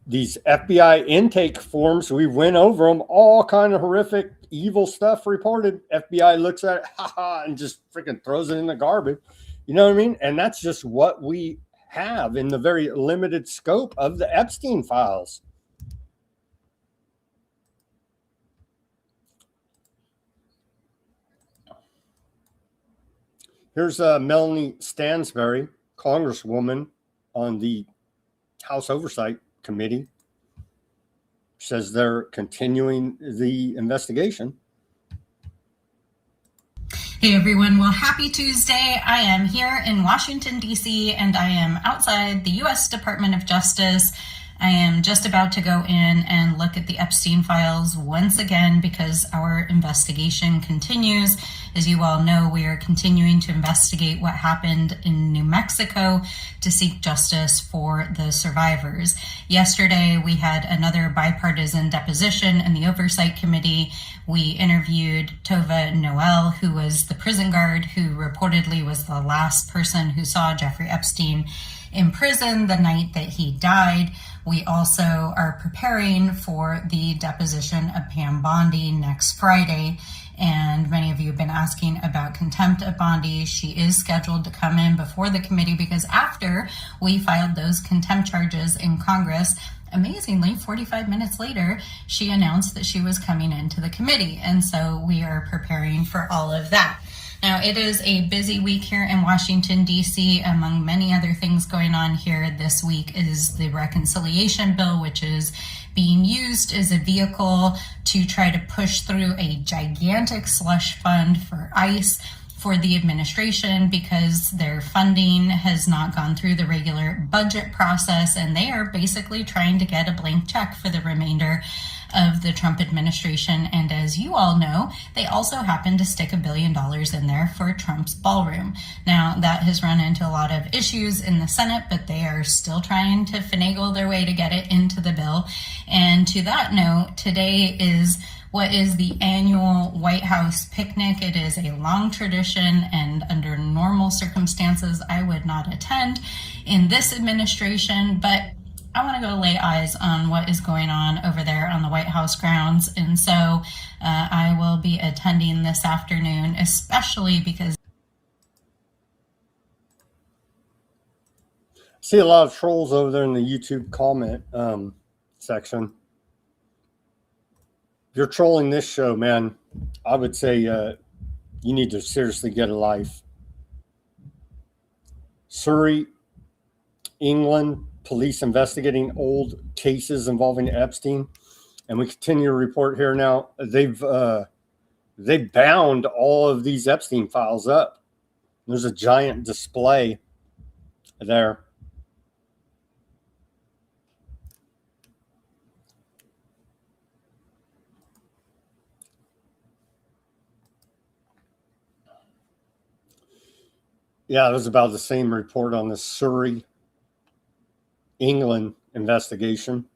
these FBI intake forms. We went over them, all kind of horrific, evil stuff reported. FBI looks at it, and just freaking throws it in the garbage. You know what I mean? And that's just what we have in the very limited scope of the Epstein files. Here's Melanie Stansbury, Congresswoman on the House Oversight Committee. Says they're continuing the investigation. Hey everyone, well, happy Tuesday. I am here in Washington, D.C., and I am outside the U.S. Department of Justice. I am just about to go in and look at the Epstein files once again because our investigation continues. As you all know, we are continuing to investigate what happened in New Mexico to seek justice for the survivors. Yesterday, we had another bipartisan deposition in the Oversight Committee. We interviewed Tova Noel, who was the prison guard who reportedly was the last person who saw Jeffrey Epstein in prison the night that he died. We also are preparing for the deposition of Pam Bondi next Friday. And many of you have been asking about contempt of Bondi. She is scheduled to come in before the committee because after we filed those contempt charges in Congress, amazingly, 45 minutes later, she announced that she was coming into the committee. And so we are preparing for all of that. Now, it is a busy week here in Washington, D.C. Among many other things going on here this week is the reconciliation bill, which is being used as a vehicle to try to push through a gigantic slush fund for ICE for the administration because their funding has not gone through the regular budget process, and they are basically trying to get a blank check for the remainder of the Trump administration. And as you all know, they also happen to stick $1 billion in there for Trump's ballroom. Now, that has run into a lot of issues in the Senate, but they are still trying to finagle their way to get it into the bill. And to that note, today is what is the annual White House picnic. It is a long tradition, and under normal circumstances, I would not attend in this administration, but I want to go lay eyes on what is going on over there on the White House grounds. And so I will be attending this afternoon, especially because I see a lot of trolls over there in the YouTube comment section. If you're trolling this show, man, I would say you need to seriously get a life. Surrey, England, police investigating old cases involving Epstein, and we continue to report here now. They've bound all of these Epstein files up. There's a giant display there. Yeah, it was about the same report on the Surrey, England investigation.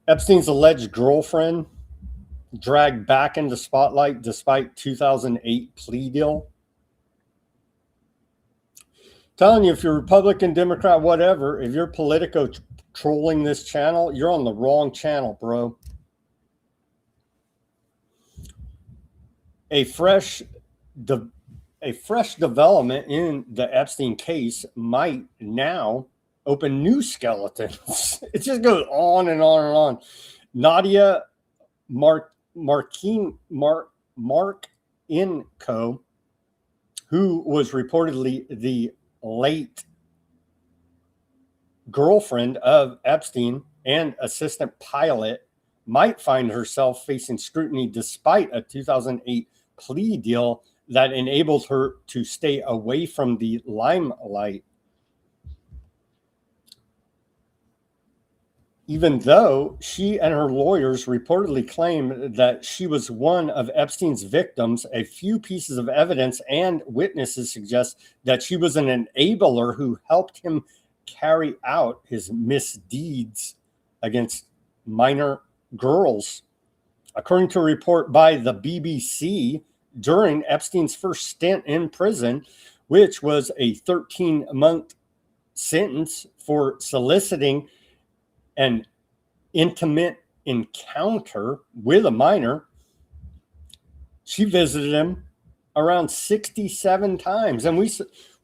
Epstein's alleged girlfriend dragged back into spotlight despite 2008 plea deal. Telling you, if you're Republican, Democrat, whatever, if you're Politico trolling this channel, you're on the wrong channel, bro. A fresh development in the Epstein case might now open new skeletons. It just goes on and on and on. Nadia Markinko, who was reportedly the late girlfriend of Epstein and assistant pilot, might find herself facing scrutiny despite a 2008 plea deal that enabled her to stay away from the limelight. Even though she and her lawyers reportedly claimed that she was one of Epstein's victims, a few pieces of evidence and witnesses suggest that she was an enabler who helped him carry out his misdeeds against minor girls. According to a report by the BBC, during Epstein's first stint in prison, which was a 13-month sentence for soliciting an intimate encounter with a minor, she visited him around 67 times. And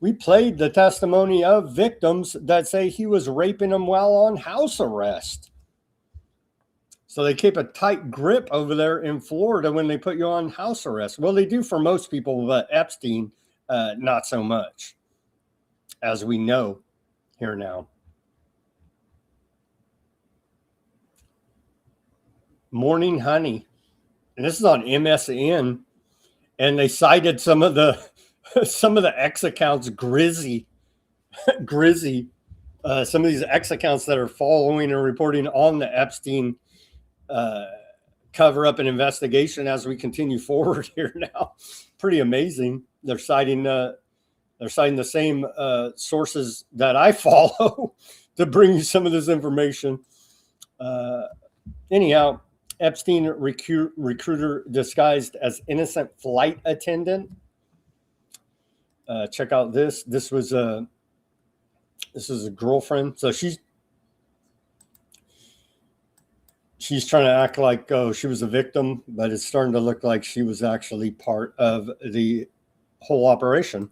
we played the testimony of victims that say he was raping them while on house arrest. So they keep a tight grip over there in Florida when they put you on house arrest. Well, they do for most people, but Epstein, not so much, as we know here now. Morning Honey, and this is on MSN, and they cited some of the X accounts, Grizzy, some of these X accounts that are following and reporting on the Epstein cover up an investigation as we continue forward here now. Pretty amazing. They're citing the same sources that I follow to bring you some of this information. Anyhow, Epstein recruiter disguised as innocent flight attendant. Check out this. This is a girlfriend. So she's trying to act like, oh, she was a victim, but it's starting to look like she was actually part of the whole operation.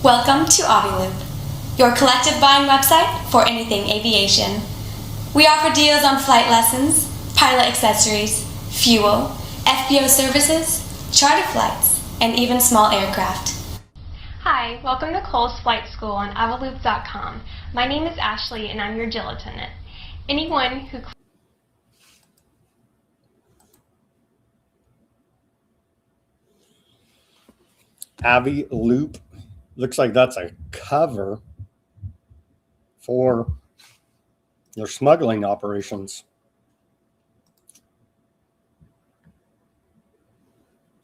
Welcome to Aviloop, your collective buying website for anything aviation. We offer deals on flight lessons, pilot accessories, fuel, FBO services, charter flights, and even small aircraft. Hi, welcome to Cole's Flight School on Avaloop.com. My name is Ashley and I'm your Jill attendant. Anyone who... Avi Loop. Looks like that's a cover for their smuggling operations.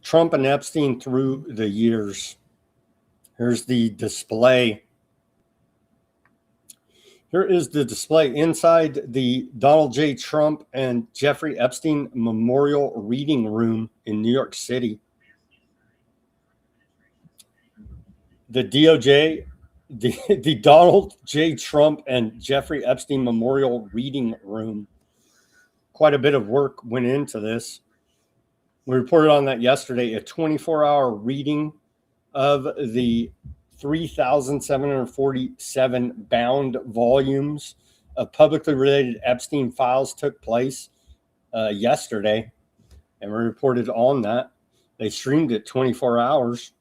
Trump and Epstein through the years. Here's the display. Here is the display inside the Donald J. Trump and Jeffrey Epstein Memorial Reading Room in New York City. The DOJ, the Donald J. Trump and Jeffrey Epstein Memorial Reading Room. Quite a bit of work went into this. We reported on that yesterday, a 24-hour reading of the 3,747 bound volumes of publicly related Epstein files took place yesterday, and we reported on that. They streamed it 24 hours.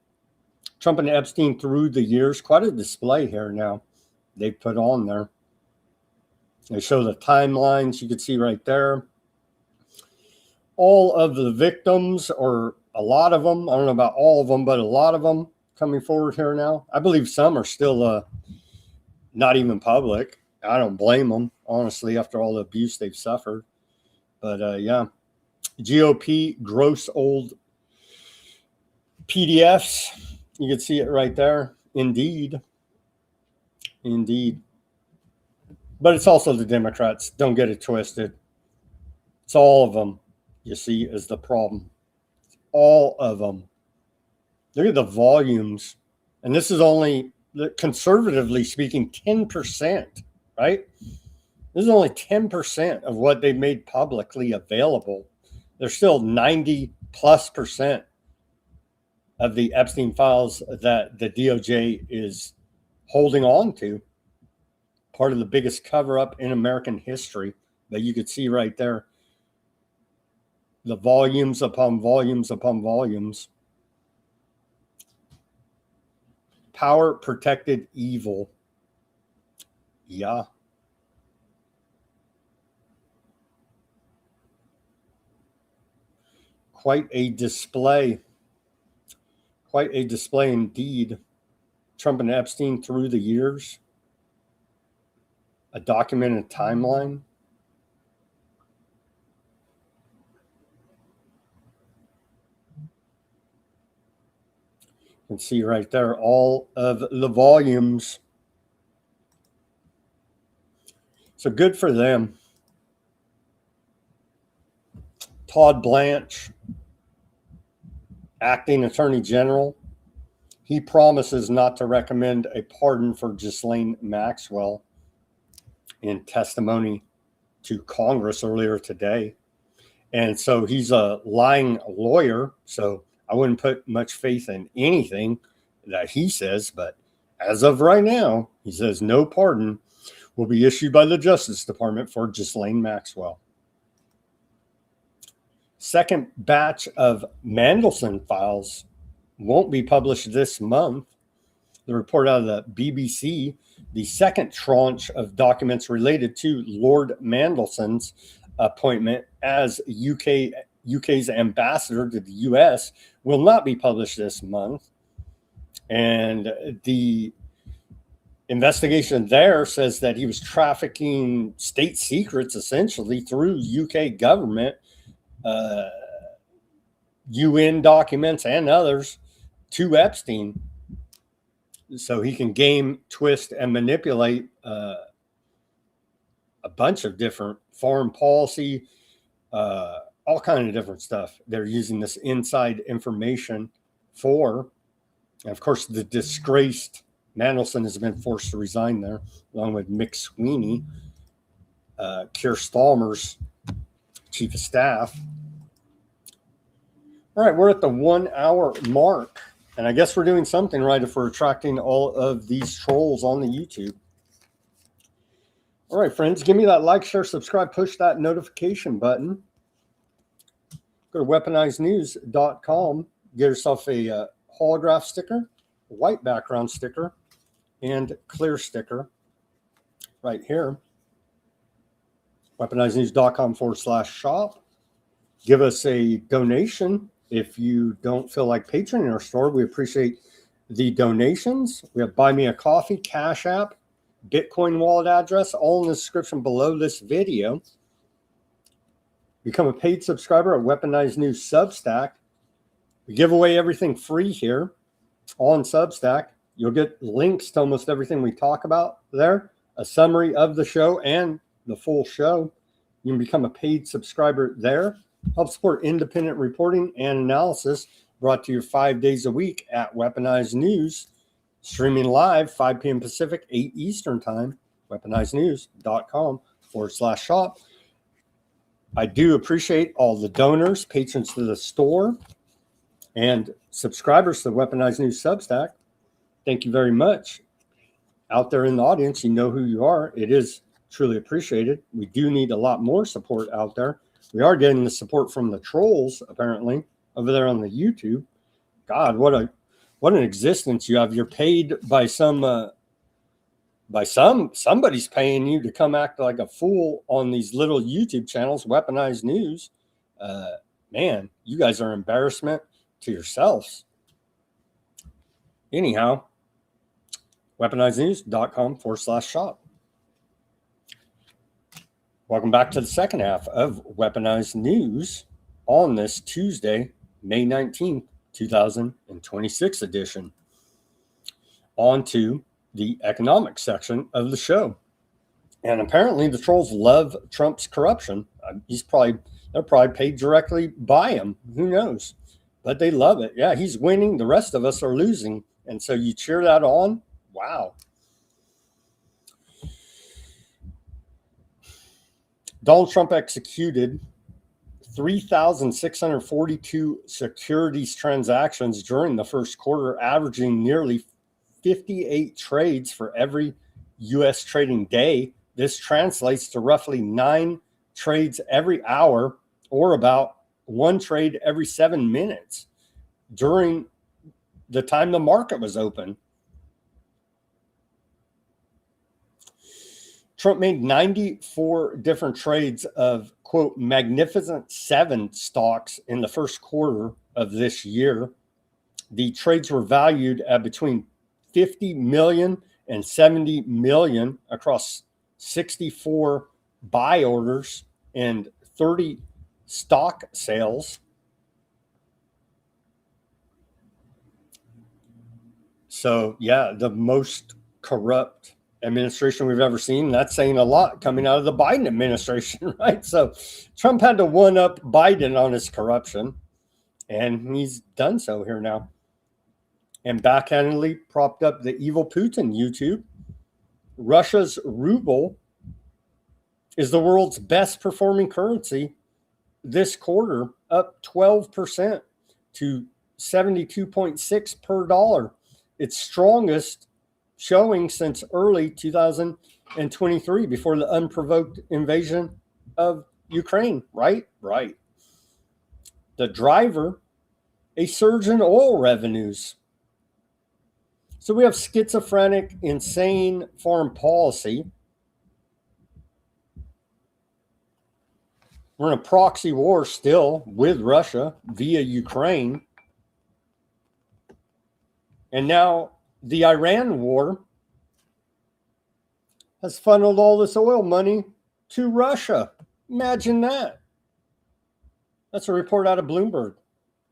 Trump and Epstein through the years. Quite a display here now they put on there. They show the timelines you can see right there. All of the victims, or a lot of them, I don't know about all of them, but a lot of them coming forward here now. I believe some are still not even public. I don't blame them, honestly, after all the abuse they've suffered. But yeah, GOP gross old PDFs. You can see it right there. Indeed. Indeed. But it's also the Democrats. Don't get it twisted. It's all of them, you see, is the problem. All of them. Look at the volumes. And this is only, conservatively speaking, 10%, right? This is only 10% of what they made publicly available. There's still 90+% of the Epstein files that the DOJ is holding on to. Part of the biggest cover-up in American history that you could see right there. The volumes upon volumes upon volumes. Power protected evil. Yeah. Quite a display. Quite a display indeed. Trump and Epstein through the years. A documented timeline. You can see right there all of the volumes. So good for them. Todd Blanche, acting attorney general, he promises not to recommend a pardon for Ghislaine Maxwell in testimony to Congress earlier today. And so he's a lying lawyer, so I wouldn't put much faith in anything that he says, but as of right now, he says no pardon will be issued by the Justice Department for Ghislaine Maxwell. Second batch of Mandelson files won't be published this month. The report out of the BBC, the second tranche of documents related to Lord Mandelson's appointment as UK's ambassador to the US will not be published this month. And the investigation there says that he was trafficking state secrets essentially through UK government, UN documents and others to Epstein, so he can game, twist, and manipulate a bunch of different foreign policy, all kinds of different stuff. They're using this inside information for. And of course, the disgraced Mandelson has been forced to resign there, along with Mick Sweeney, Keir Starmer's chief of staff. All right, we're at the 1 hour mark. And I guess we're doing something right if we're attracting all of these trolls on the YouTube. All right, friends, give me that like, share, subscribe, push that notification button. Go to weaponizednews.com. Get yourself a holograph sticker, white background sticker, and clear sticker right here. Weaponizednews.com/shop. Give us a donation If you don't feel like patroning our store, we appreciate the donations. We have Buy Me a Coffee, Cash App, Bitcoin wallet address, all in the description below this video. Become a paid subscriber at Weaponized News Substack. We give away everything free here on Substack. You'll get links to almost everything we talk about there, a summary of the show and the full show. You can become a paid subscriber there. Help support independent reporting and analysis brought to you 5 days a week at Weaponized News, streaming live 5 p.m. Pacific, 8 Eastern Time, weaponizednews.com/shop. I do appreciate all the donors, patrons to the store, and subscribers to the Weaponized News Substack. Thank you very much. Out there in the audience, you know who you are. It is truly appreciated. We do need a lot more support out there. We are getting the support from the trolls, apparently, over there on the YouTube. God, what an existence you have. You're paid by somebody's paying you to come act like a fool on these little YouTube channels, Weaponized News. Man, you guys are embarrassment to yourselves. Anyhow, weaponizednews.com/shop. Welcome back to the second half of Weaponized News on this Tuesday, May 19th, 2026 edition. On to the economic section of the show. And apparently the trolls love Trump's corruption. They're probably paid directly by him. Who knows? But they love it. Yeah, he's winning. The rest of us are losing. And so you cheer that on? Wow. Donald Trump executed 3,642 securities transactions during the first quarter, averaging nearly 58 trades for every U.S. trading day. This translates to roughly 9 trades every hour, or about 1 trade every 7 minutes during the time the market was open. Trump made 94 different trades of, quote, Magnificent Seven stocks in the first quarter of this year. The trades were valued at between 50 million and 70 million across 64 buy orders and 30 stock sales. So, yeah, the most corrupt administration we've ever seen. That's saying a lot coming out of the Biden administration, right? So Trump had to one up Biden on his corruption, and he's done so here now. And backhandedly propped up the evil Putin YouTube. Russia's ruble is the world's best performing currency this quarter, up 12% to 72.6 per dollar. Its strongest showing since early 2023, before the unprovoked invasion of Ukraine. Right. The driver, a surge in oil revenues. So we have schizophrenic, insane foreign policy. We're in a proxy war still with Russia via Ukraine. And now the Iran war has funneled all this oil money to Russia. Imagine that. That's a report out of Bloomberg.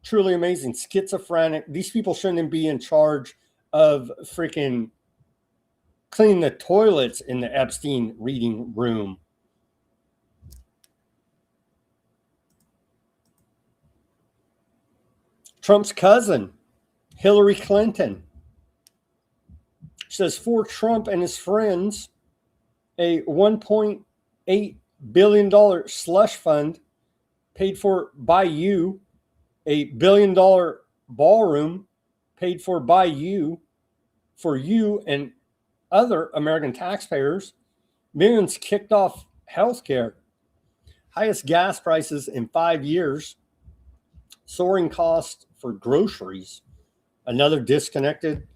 Truly amazing. Schizophrenic. These people shouldn't be in charge of freaking cleaning the toilets in the Epstein reading room. Trump's cousin, Hillary Clinton, says for Trump and his friends, a $1.8 billion slush fund paid for by you, a $1 billion ballroom paid for by you, for you and other American taxpayers, millions kicked off healthcare, highest gas prices in 5 years, soaring costs for groceries. Another disconnected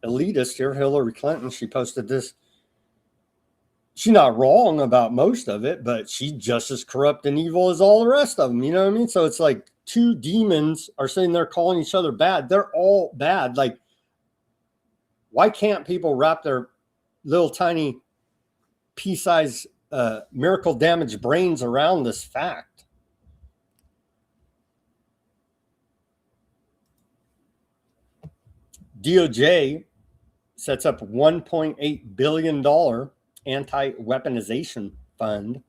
elitist here, Hillary Clinton, she posted this. She's not wrong about most of it, but she's just as corrupt and evil as all the rest of them. You know what I mean? So it's like two demons are sitting there calling each other bad. They're all bad. Like, why can't people wrap their little tiny pea-sized miracle damaged brains around this fact? DOJ sets up $1.8 billion anti-weaponization fund.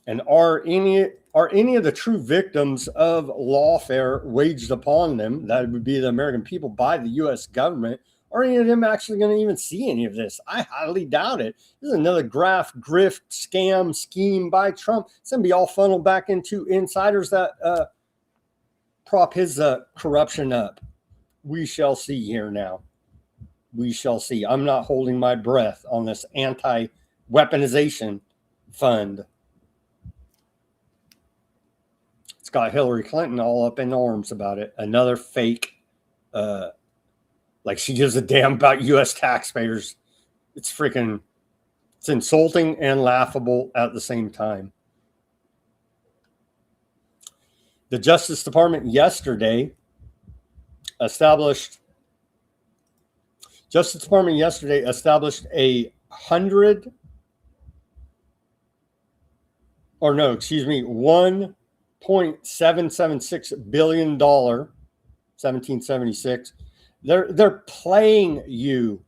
And are any of the true victims of lawfare waged upon them, that would be the American people, by the U.S. government, are any of them actually going to even see any of this? I highly doubt it. This is another graft, grift, scam, scheme by Trump. It's going to be all funneled back into insiders that prop his corruption up. We shall see here now. We shall see. I'm not holding my breath on this anti-weaponization fund. It's got Hillary Clinton all up in arms about it. Another fake, like she gives a damn about U.S. taxpayers. It's insulting and laughable at the same time. The Justice Department yesterday established a 1.776 billion dollar, 1776. They're playing you,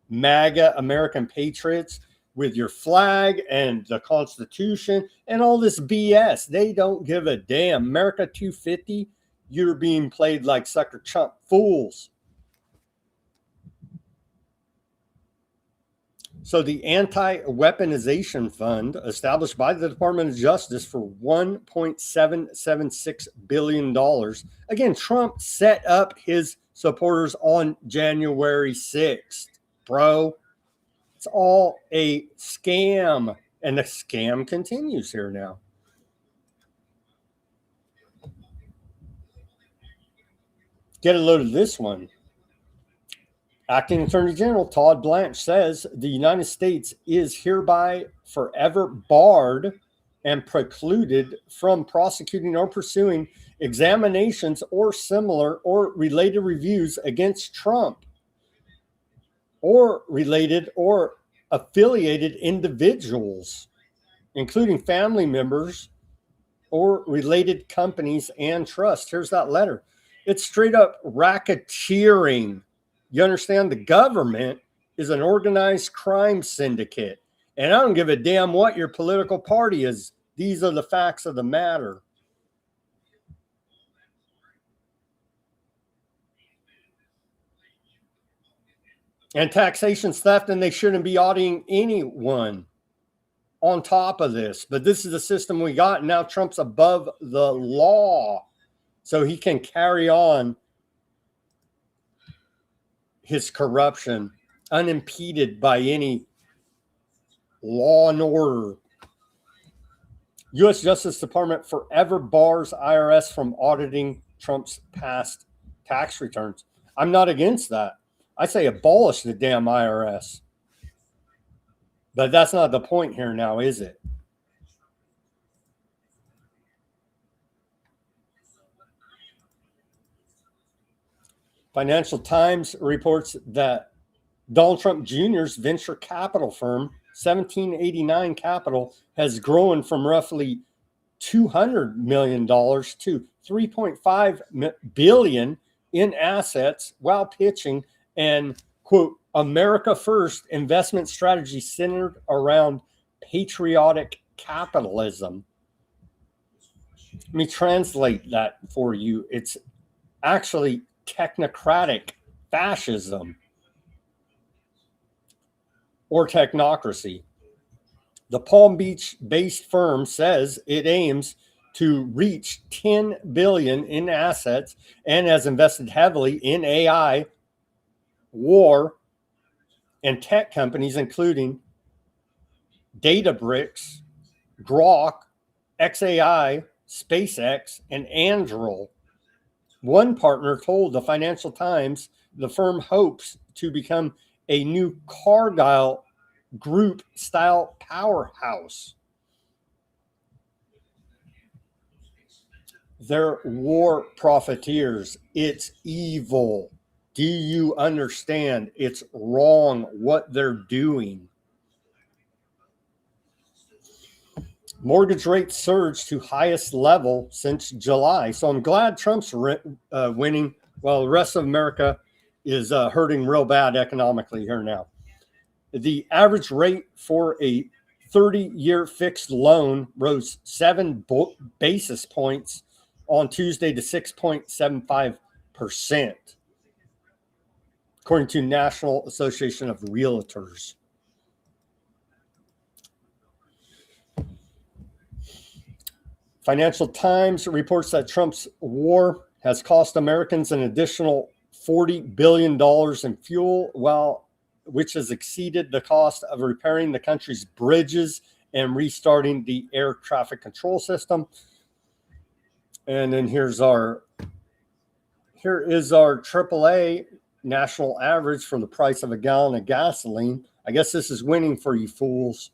MAGA American patriots, with your flag and the Constitution and all this BS. They don't give a damn. America 250, you're being played like sucker chump fools. So the Anti-Weaponization Fund, established by the Department of Justice for $1.776 billion. Again, Trump set up his supporters on January 6th, bro. It's all a scam. And the scam continues here now. Get a load of this one. Acting Attorney General Todd Blanche says the United States is hereby forever barred and precluded from prosecuting or pursuing examinations or similar or related reviews against Trump or related or affiliated individuals, including family members or related companies and trusts. Here's that letter. It's straight up racketeering. You understand? The government is an organized crime syndicate. And I don't give a damn what your political party is. These are the facts of the matter. And taxation's theft, and they shouldn't be auditing anyone on top of this. But this is the system we got. And now Trump's above the law. So he can carry on his corruption unimpeded by any law and order. U.S. Justice Department forever bars IRS from auditing Trump's past tax returns. I'm not against that. I say abolish the damn IRS. But that's not the point here now, is it? Financial Times reports that Donald Trump Jr.'s venture capital firm, 1789 Capital, has grown from roughly $200 million to $3.5 billion in assets while pitching an, quote, America First investment strategy centered around patriotic capitalism. Let me translate that for you. It's actually technocratic fascism or technocracy. The Palm Beach-based firm says it aims to reach $10 billion in assets and has invested heavily in AI, war, and tech companies, including Databricks, Grok, XAI, SpaceX, and Anduril. One partner told the Financial Times the firm hopes to become a new Cargill Group style powerhouse. They're war profiteers. It's evil. Do you understand? It's wrong what they're doing. Mortgage rates surged to highest level since July. So I'm glad Trump's winning while the rest of America is hurting real bad economically here now. The average rate for a 30-year fixed loan rose 7 basis points on Tuesday to 6.75%, according to National Association of Realtors. Financial Times reports that Trump's war has cost Americans an additional $40 billion in fuel, which has exceeded the cost of repairing the country's bridges and restarting the air traffic control system. And then here is our AAA national average for the price of a gallon of gasoline. I guess this is winning for you fools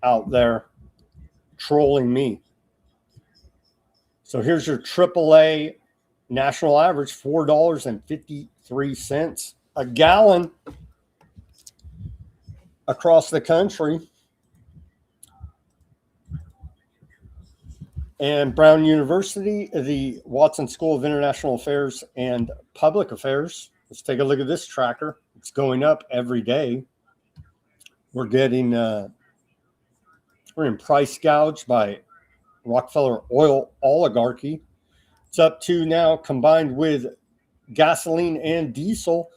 out there trolling me. So here's your AAA national average, $4.53 a gallon across the country. And Brown University, the Watson School of International Affairs and Public Affairs. Let's take a look at this tracker. It's going up every day. We're getting, we're in price gouge by Rockefeller oil oligarchy. It's up to now, combined with gasoline and diesel,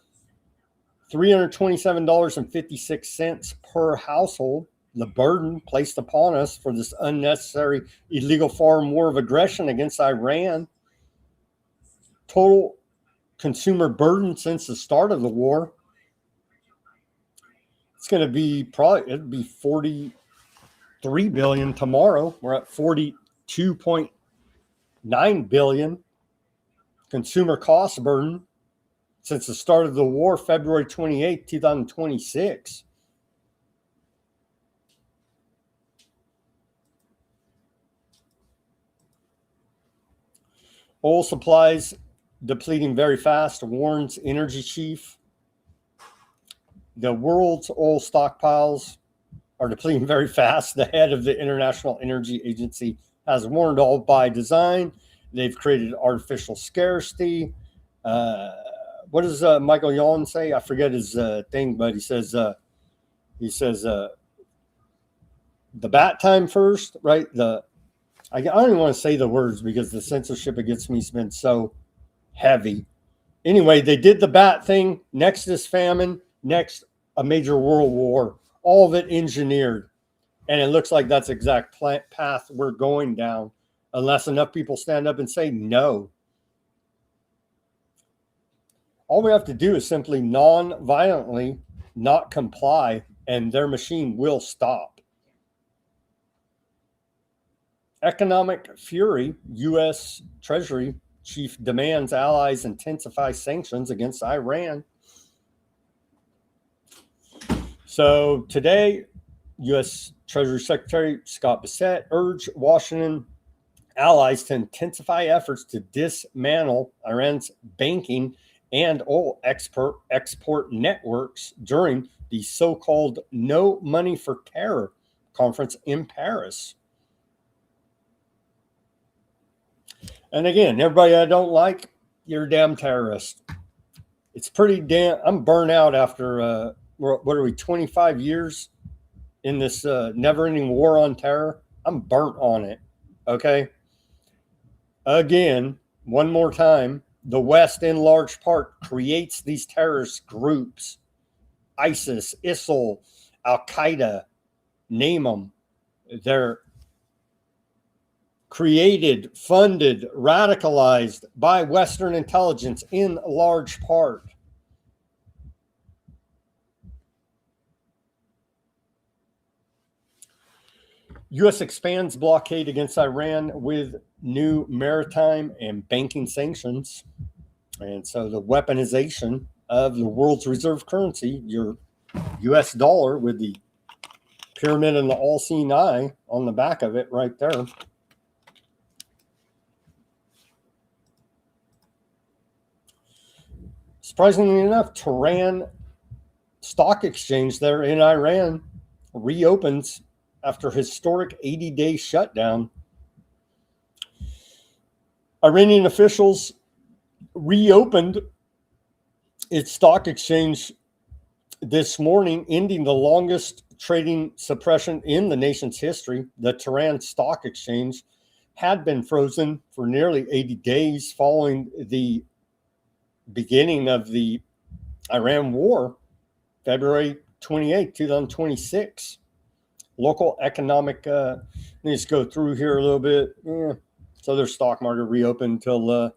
$327.56 per household. The burden placed upon us for this unnecessary illegal foreign war of aggression against Iran. Total consumer burden since the start of the war. It's going to be it'll be 43 billion tomorrow. We're at 42.9 billion consumer cost burden since the start of the war, February 28, 2026. Oil supplies depleting very fast, warns energy chief. The world's oil stockpiles are depleting very fast. The head of the International Energy Agency has warned, all by design. They've created artificial scarcity. What does Michael Yon say? I forget his thing, but he says the bat time first, right? I don't even want to say the words because the censorship against me has been so heavy. Anyway, they did the bat thing. Next is famine. Next, a major world war. All of it engineered. And it looks like that's the exact path we're going down, unless enough people stand up and say no. All we have to do is simply non-violently not comply, and their machine will stop. Economic fury, U.S. Treasury chief demands allies intensify sanctions against Iran. So today, U.S. Treasury Secretary Scott Bessent urged Washington allies to intensify efforts to dismantle Iran's banking and oil export networks during the so-called No Money for Terror conference in Paris. And again, everybody I don't like, you're a damn terrorist. It's pretty damn, I'm burnt out after, what are we, 25 years in this never-ending war on terror? I'm burnt on it, okay? Again, one more time, the West in large part creates these terrorist groups. ISIS, ISIL, Al-Qaeda, name them. They're created, funded, radicalized by Western intelligence in large part. U.S. expands blockade against Iran with new maritime and banking sanctions. And so the weaponization of the world's reserve currency, your U.S. dollar with the pyramid and the all-seeing eye on the back of it right there. Surprisingly enough, Tehran Stock Exchange there in Iran reopens after historic 80-day shutdown. Iranian officials reopened its stock exchange this morning, ending the longest trading suppression in the nation's history. The Tehran Stock Exchange had been frozen for nearly 80 days following the beginning of the Iran war, February 28, 2026. Local economic, let's go through here a little bit. So their stock market reopened until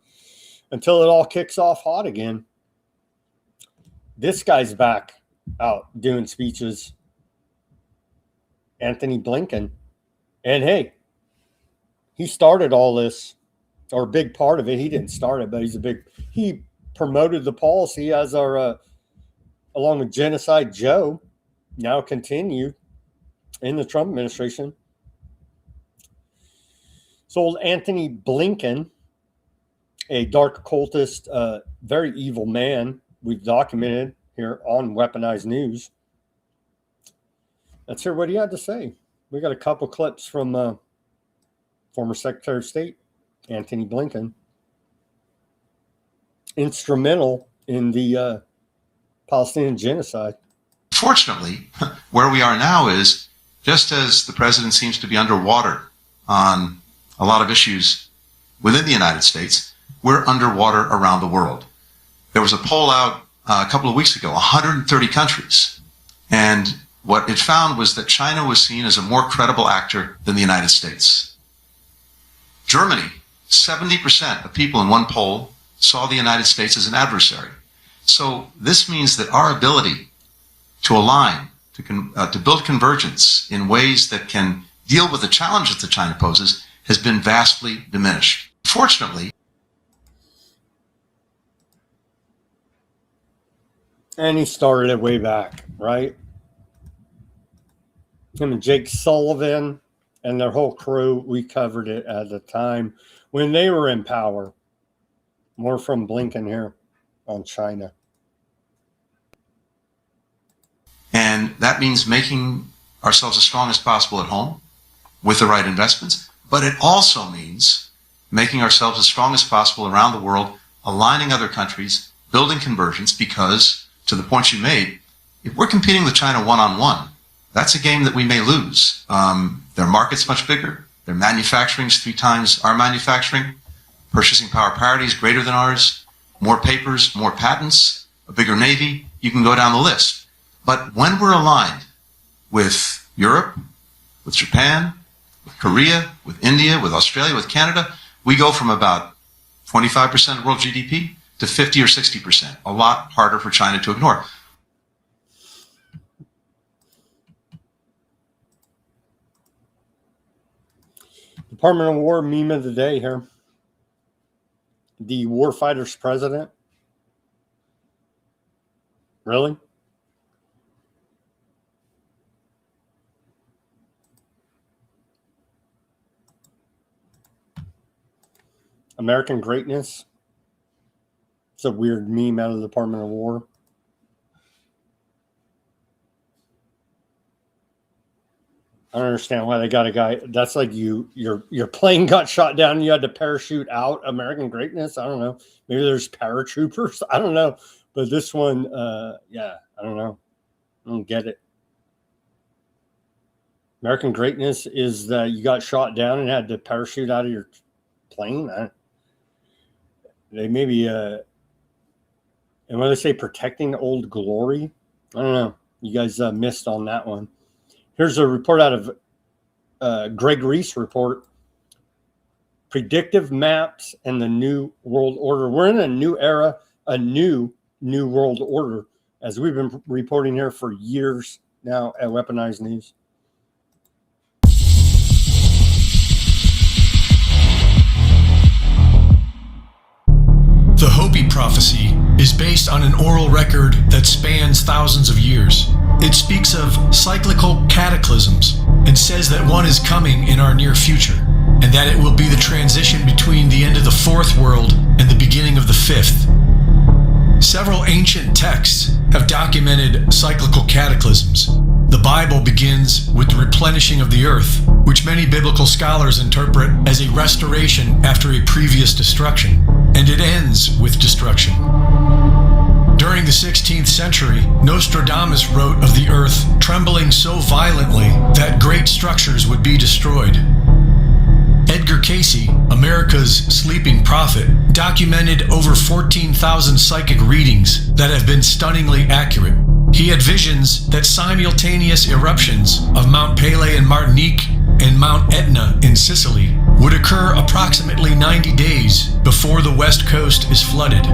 it all kicks off hot again. This guy's back out doing speeches. Anthony Blinken. And hey, he started all this, or a big part of it. He didn't start it, but he promoted the policy as our, along with Genocide Joe, now continued in the Trump administration. So old Anthony Blinken, a dark occultist, very evil man, we've documented here on Weaponized News. Let's hear what he had to say. We got a couple clips from former Secretary of State Anthony Blinken, instrumental in the Palestinian genocide. Fortunately, where we are now is, just as the president seems to be underwater on a lot of issues within the United States, we're underwater around the world. There was a poll out a couple of weeks ago, 130 countries, and what it found was that China was seen as a more credible actor than the United States. Germany, 70% of people in one poll saw the United States as an adversary. So this means that our ability to align, to build convergence in ways that can deal with the challenges that China poses has been vastly diminished. Fortunately, and he started it way back, right? Him and Jake Sullivan and their whole crew, we covered it at the time when they were in power. More from Blinken here on China. and that means making ourselves as strong as possible at home with the right investments, but it also means making ourselves as strong as possible around the world, aligning other countries, building convergence, because, to the point you made, if we're competing with China one-on-one, that's a game that we may lose. Their market's much bigger. Their manufacturing is 3 times our manufacturing. Purchasing power parity is greater than ours. More papers, more patents, a bigger navy. You can go down the list. But when we're aligned with Europe, with Japan, with Korea, with India, with Australia, with Canada, we go from about 25% of world GDP to 50 or 60%. A lot harder for China to ignore. Department of War meme of the day here. The warfighter's president. Really? American greatness. It's a weird meme out of the Department of War. I don't understand why they got a guy. That's like your plane got shot down and you had to parachute out. American greatness. I don't know. Maybe there's paratroopers. I don't know. But this one, yeah, I don't know. I don't get it. American greatness is that you got shot down and had to parachute out of your plane. They maybe, and when they say protecting old glory, I don't know. You guys missed on that one. Here's a report out of Greg Reese report. Predictive maps and the new world order. We're in a new era, a new world order, as we've been reporting here for years now at Weaponized News. The Hopi prophecy is based on an oral record that spans thousands of years. It speaks of cyclical cataclysms and says that one is coming in our near future, and that it will be the transition between the end of the 4th world and the beginning of the 5th. Several ancient texts have documented cyclical cataclysms. The Bible begins with the replenishing of the earth, which many biblical scholars interpret as a restoration after a previous destruction, and it ends with destruction. During the 16th century, Nostradamus wrote of the earth trembling so violently that great structures would be destroyed. Edgar Cayce, America's sleeping prophet, documented over 14,000 psychic readings that have been stunningly accurate. He had visions that simultaneous eruptions of Mount Pelée in Martinique and Mount Etna in Sicily would occur approximately 90 days before the West Coast is flooded.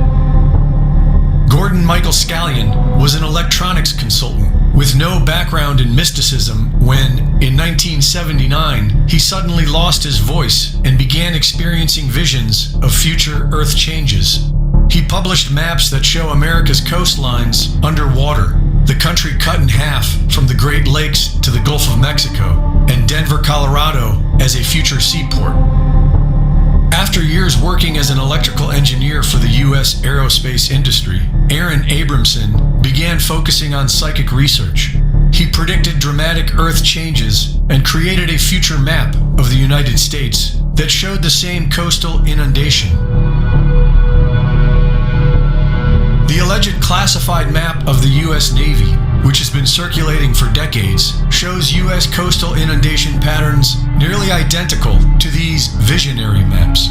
Gordon Michael Scallion was an electronics consultant with no background in mysticism when, in 1979, he suddenly lost his voice and began experiencing visions of future Earth changes. He published maps that show America's coastlines underwater, the country cut in half from the Great Lakes to the Gulf of Mexico, and Denver, Colorado as a future seaport. After years working as an electrical engineer for the U.S. aerospace industry, Aaron Abramson began focusing on psychic research. He predicted dramatic Earth changes and created a future map of the United States that showed the same coastal inundation. The alleged classified map of the U.S. Navy, which has been circulating for decades, shows U.S. coastal inundation patterns nearly identical to these visionary maps.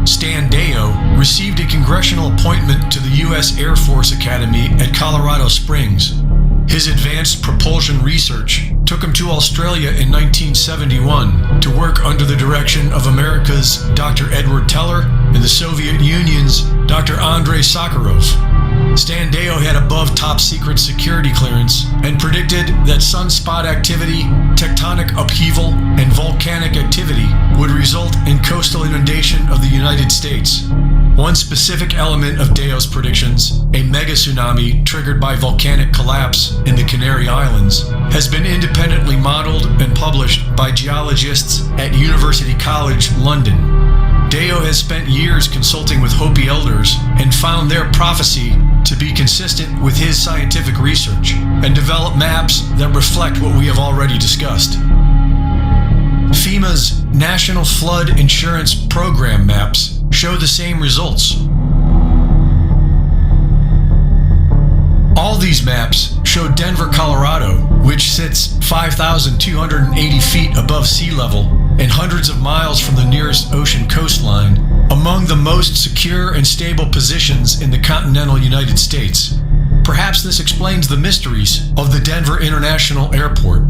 Stan Deyo received a congressional appointment to the U.S. Air Force Academy at Colorado Springs. His advanced propulsion research took him to Australia in 1971 to work under the direction of America's Dr. Edward Teller and the Soviet Union's Dr. Andrei Sakharov. Stan Deyo had above top secret security clearance and predicted that sunspot activity, tectonic upheaval, and volcanic activity would result in coastal inundation of the United States. One specific element of Deyo's predictions, a mega tsunami triggered by volcanic collapse in the Canary Islands, has been independently modeled and published by geologists at University College London. Deyo has spent years consulting with Hopi elders and found their prophecy to be consistent with his scientific research and developed maps that reflect what we have already discussed. FEMA's National Flood Insurance Program maps show the same results. All these maps show Denver, Colorado, which sits 5,280 feet above sea level and hundreds of miles from the nearest ocean coastline, among the most secure and stable positions in the continental United States. Perhaps this explains the mysteries of the Denver International Airport.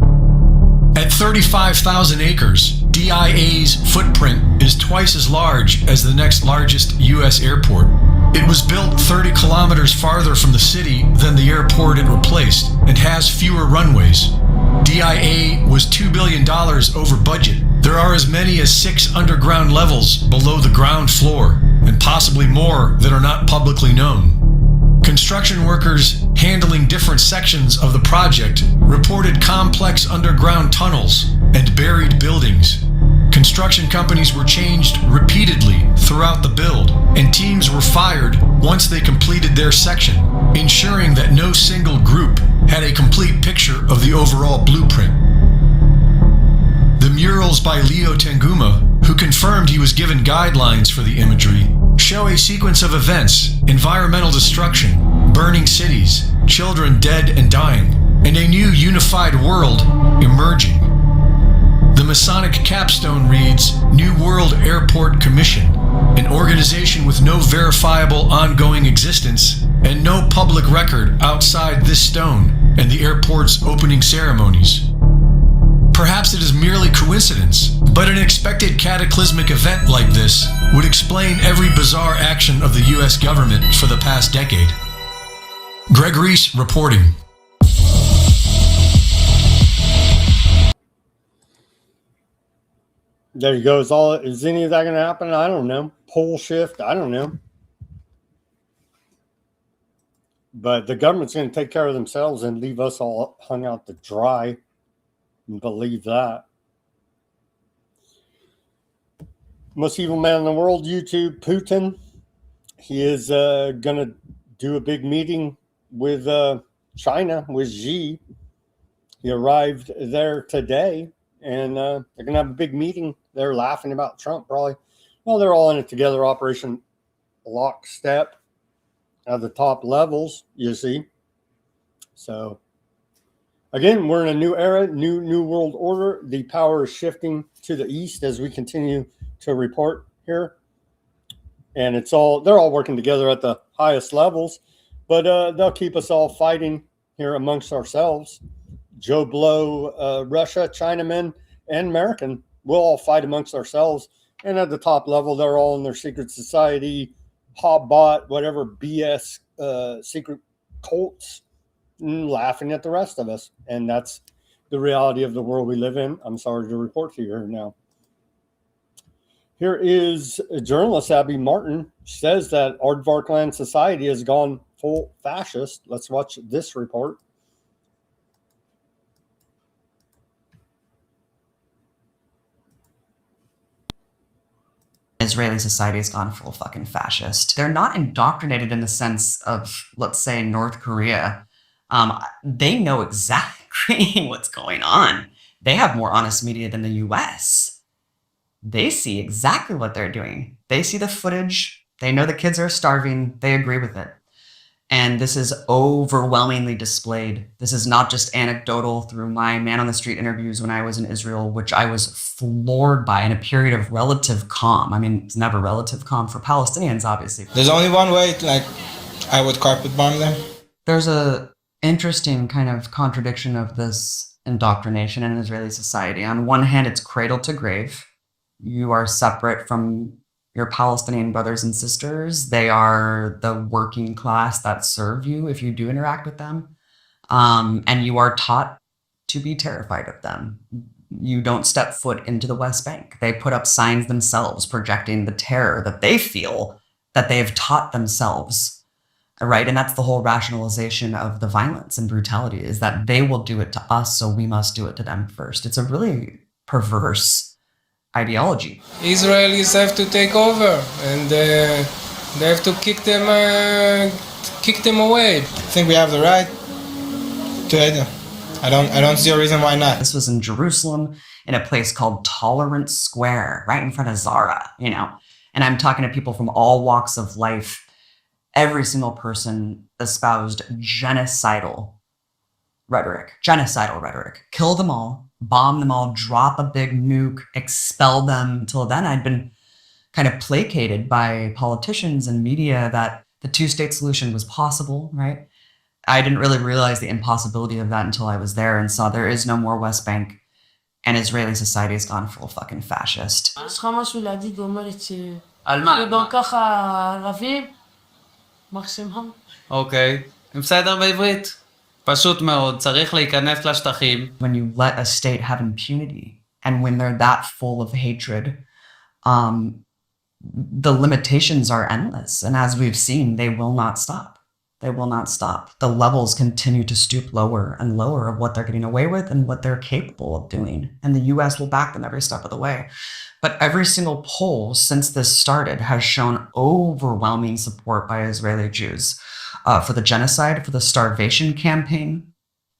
At 35,000 acres, DIA's footprint is twice as large as the next largest U.S. airport. It was built 30 kilometers farther from the city than the airport it replaced and has fewer runways. DIA was $2 billion over budget. There are as many as 6 underground levels below the ground floor, and possibly more that are not publicly known. Construction workers handling different sections of the project reported complex underground tunnels and buried buildings. Construction companies were changed repeatedly throughout the build, and teams were fired once they completed their section, ensuring that no single group had a complete picture of the overall blueprint. The murals by Leo Tanguma, who confirmed he was given guidelines for the imagery, show a sequence of events: environmental destruction, burning cities, children dead and dying, and a new unified world emerging. The Masonic capstone reads, New World Airport Commission, an organization with no verifiable ongoing existence and no public record outside this stone and the airport's opening ceremonies. Perhaps it is merely coincidence, but an expected cataclysmic event like this would explain every bizarre action of the U.S. government for the past decade. Greg Reese reporting. There you go. Is any of that going to happen? I don't know. Pole shift? I don't know. But the government's going to take care of themselves and leave us all hung out to dry. And believe that. Most evil man in the world, YouTube, Putin. He is going to do a big meeting with China, with Xi. He arrived there today, and they're going to have a big meeting. They're laughing about Trump, probably. Well, they're all in it together, Operation Lockstep at the top levels, you see. So, again, we're in a new era, new world order. The power is shifting to the east as we continue to report here. And they're all working together at the highest levels, but they'll keep us all fighting here amongst ourselves. Joe Blow, Russia, Chinamen, and American, we'll all fight amongst ourselves. And at the top level, they're all in their secret society, Hobbot, whatever BS secret cults, laughing at the rest of us. And that's the reality of the world we live in. I'm sorry to report to you here now. Here is a journalist, Abby Martin, says that Aardvarkland society has gone full fascist. Let's watch this report. Israeli society has gone full fucking fascist. They're not indoctrinated in the sense of, let's say, North Korea. They know exactly what's going on. They have more honest media than the US. They see exactly what they're doing. They see the footage. They know the kids are starving. They agree with it. And this is overwhelmingly displayed. This is not just anecdotal through my man on the street interviews when I was in Israel, which I was floored by in a period of relative calm. I mean, it's never relative calm for Palestinians, obviously. There's only one way, I would carpet bomb them. There's a interesting kind of contradiction of this indoctrination in Israeli society. On one hand, it's cradle to grave. You are separate from your Palestinian brothers and sisters. They are the working class that serve you if you do interact with them. And you are taught to be terrified of them. You don't step foot into the West Bank. They put up signs themselves projecting the terror that they feel that they've taught themselves, right? And that's the whole rationalization of the violence and brutality, is that they will do it to us, so we must do it to them first. It's a really perverse ideology. Israelis have to take over, and they have to kick them away. I think we have the right to hate them. I don't see a reason why not. This was in Jerusalem, in a place called Tolerance Square, right in front of Zara, you know. And I'm talking to people from all walks of life. Every single person espoused genocidal rhetoric. Kill them all, bomb them all, drop a big nuke, expel them. Until then, I'd been kind of placated by politicians and media that the two-state solution was possible, right? I didn't really realize the impossibility of that until I was there and saw there is no more West Bank, and Israeli society has gone full fucking fascist. יש לך משהו להגיד, אומרת ש... על מה? גם ככה ערבים, מקסימום. אוקיי, בסדר בעברית. פשוט מאוד, צריך להיכנס לשטחים. When you let a state have impunity, and when they're that full of hatred, the limitations are endless. And as we've seen, they will not stop. They will not stop. The levels continue to stoop lower and lower of what they're getting away with and what they're capable of doing. And the US will back them every step of the way. But every single poll since this started has shown overwhelming support by Israeli Jews for the genocide, for the starvation campaign,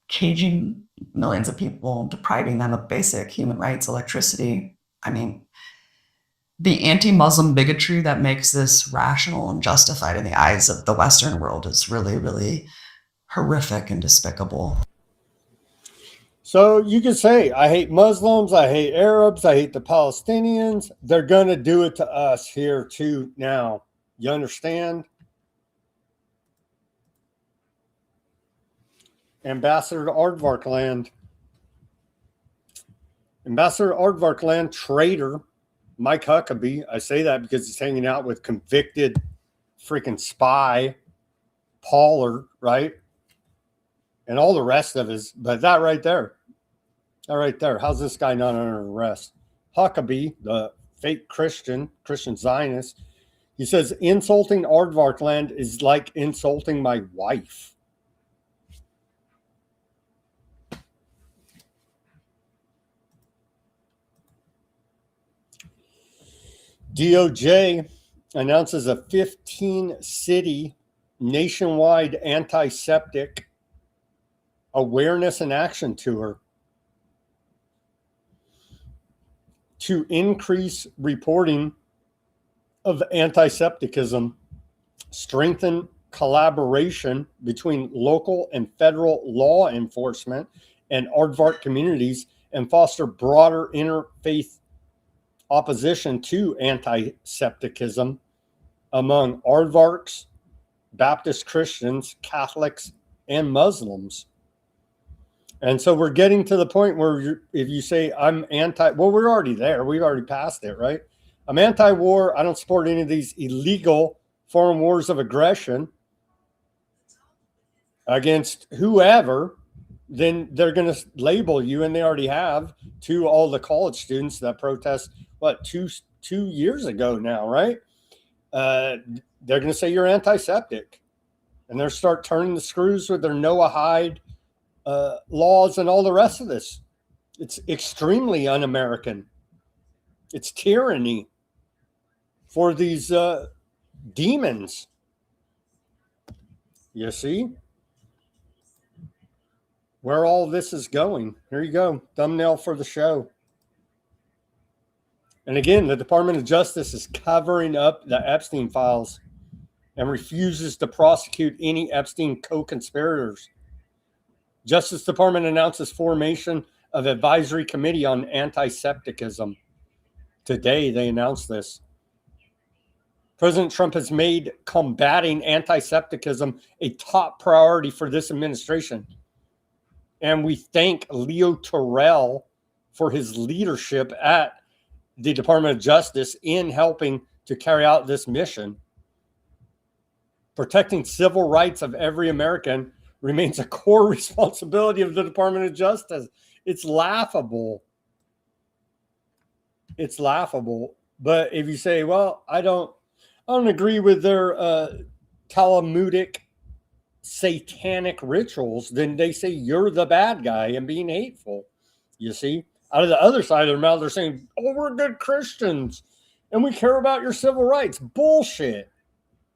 caging millions of people, depriving them of basic human rights, electricity. I mean, the anti-Muslim bigotry that makes this rational and justified in the eyes of the Western world is really, really horrific and despicable. So you can say, I hate Muslims, I hate Arabs, I hate the Palestinians. They're going to do it to us here too now. You understand? Ambassador to Aardvarkland. Ambassador to Aardvarkland, traitor, Mike Huckabee. I say that because he's hanging out with convicted freaking spy, Pollard, right? And all the rest of his, but that right there. How's this guy not under arrest? Huckabee, the fake Christian Zionist, he says, insulting Aardvarkland is like insulting my wife. DOJ announces a 15-city nationwide anti-septic awareness and action tour to increase reporting of anti-septicism, strengthen collaboration between local and federal law enforcement and aardvark communities, and foster broader interfaith opposition to anti-septicism among aardvarks, Baptist Christians, Catholics, and Muslims. And so we're getting to the point where if you say I'm well, we're already there. We've already passed it, right? I'm anti-war. I don't support any of these illegal foreign wars of aggression against whoever. Then they're going to label you, and they already have, to all the college students that protest, two years ago now, right? They're going to say you're anti-septic, and they'll start turning the screws with their Noah Hyde laws and all the rest of this. It's extremely un-American. It's tyranny for these demons. You see where all this is going. Here you go, thumbnail for the show. And again, the Department of Justice is covering up the Epstein files and refuses to prosecute any Epstein co-conspirators. Justice Department announces formation of advisory committee on anti-septicism. Today, they announced this. President Trump has made combating anti-septicism a top priority for this administration. And we thank Leo Terrell for his leadership at the Department of Justice in helping to carry out this mission. Protecting civil rights of every American remains a core responsibility of the Department of Justice. It's laughable. It's laughable. But if you say, well, I don't agree with their Talmudic satanic rituals, then they say you're the bad guy and being hateful. You see, out of the other side of their mouth, they're saying, oh, we're good Christians and we care about your civil rights. Bullshit.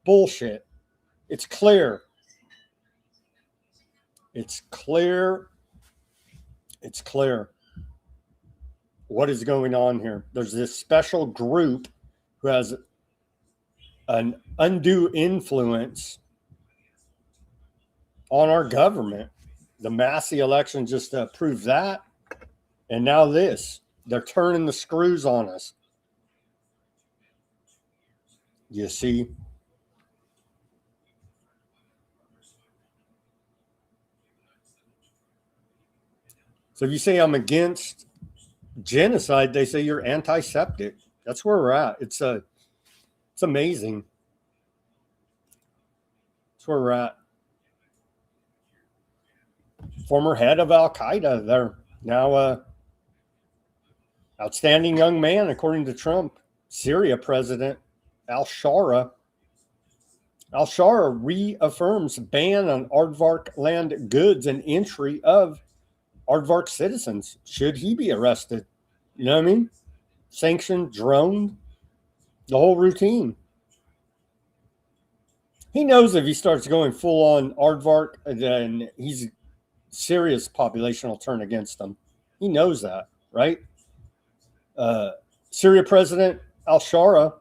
Bullshit. It's clear. It's clear. It's clear what is going on here. There's this special group who has an undue influence on our government. The Massey election just proved that. And now this. They're turning the screws on us. You see? So if you say I'm against genocide, they say you're anti-septic. That's where we're at. It's amazing. That's where we're at. Former head of Al-Qaeda, they're now outstanding young man, according to Trump. Syria President al-Shara. Al-Shara reaffirms ban on aardvark land goods and entry of aardvark citizens. Should he be arrested? You know what I mean? Sanctioned, droned, the whole routine. He knows if he starts going full on aardvark, then he's Syria's population will turn against him. He knows that, right? Syria President al-Shara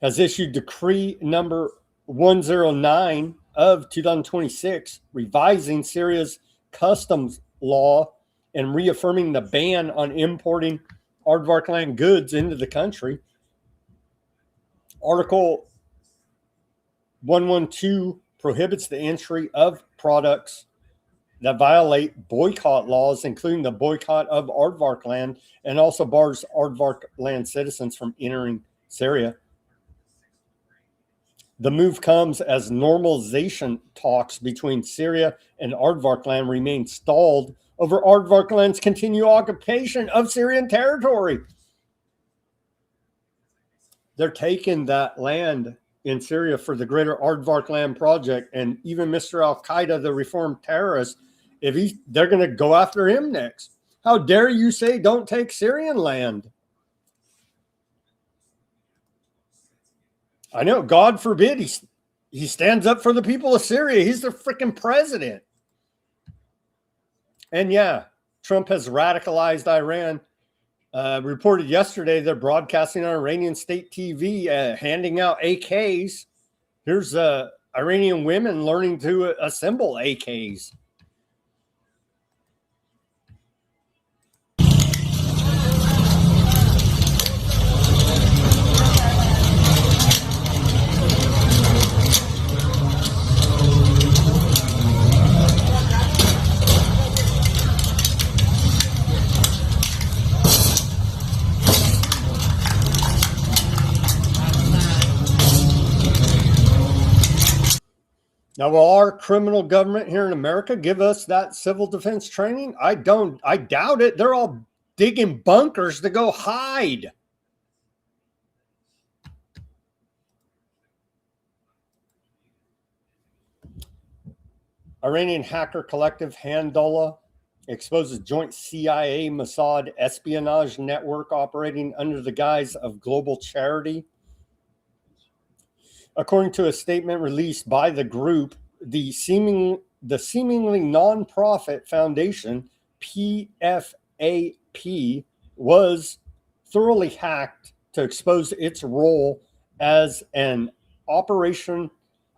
has issued decree number 109 of 2026, revising Syria's customs law and reaffirming the ban on importing aardvark land goods into the country. Article 112 prohibits the entry of products that violate boycott laws, including the boycott of aardvark land, and also bars aardvark land citizens from entering Syria. The move comes as normalization talks between Syria and aardvark land remain stalled over aardvark land's continued occupation of Syrian territory. They're taking that land in Syria for the greater aardvark land project, and even Mr. Al-Qaeda, the reformed terrorist, they're going to go after him next. How dare you say don't take Syrian land? I know, God forbid he stands up for the people of Syria. He's the freaking president. And yeah, Trump has radicalized Iran. Reported yesterday they're broadcasting on Iranian state TV, handing out AKs. Here's Iranian women learning to assemble AKs. Now, will our criminal government here in America give us that civil defense training? I doubt it. They're all digging bunkers to go hide. Iranian hacker collective Handullah exposes joint CIA Mossad espionage network operating under the guise of global charity. According to a statement released by the group, the seemingly non-profit foundation PFAP was thoroughly hacked to expose its role as an operational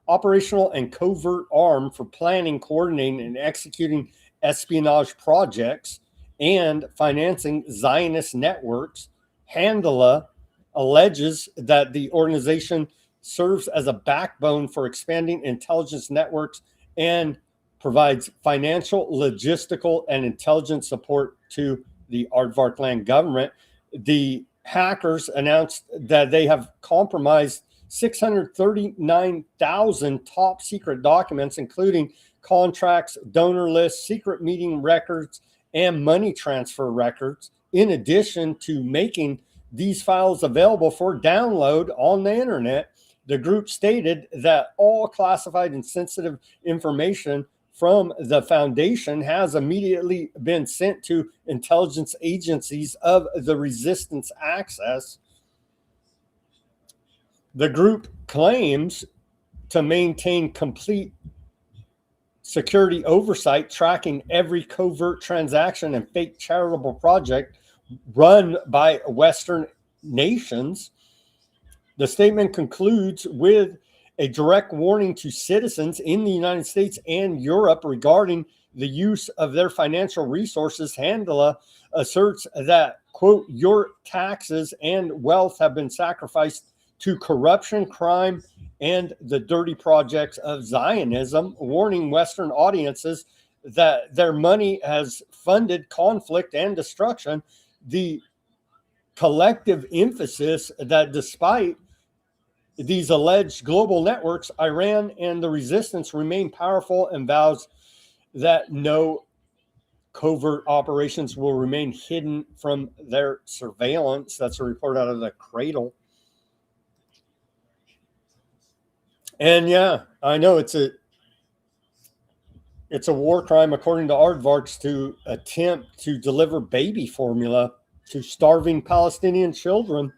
and covert arm for planning, coordinating, and executing espionage projects and financing Zionist networks. Handullah alleges that the organization serves as a backbone for expanding intelligence networks and provides financial, logistical, and intelligence support to the Aardvark government. The hackers announced that they have compromised 639,000 top secret documents, including contracts, donor lists, secret meeting records, and money transfer records, in addition to making these files available for download on the internet. The group stated that all classified and sensitive information from the foundation has immediately been sent to intelligence agencies of the resistance axis. The group claims to maintain complete security oversight, tracking every covert transaction and fake charitable project run by Western nations. The statement concludes with a direct warning to citizens in the United States and Europe regarding the use of their financial resources. Handullah asserts that, quote, your taxes and wealth have been sacrificed to corruption, crime, and the dirty projects of Zionism, warning Western audiences that their money has funded conflict and destruction. The collective emphasis that despite these alleged global networks, Iran and the resistance remain powerful, and vows that no covert operations will remain hidden from their surveillance. That's a report out of the Cradle. And yeah, I know it's a war crime, according to Aardvarks, to attempt to deliver baby formula to starving Palestinian children.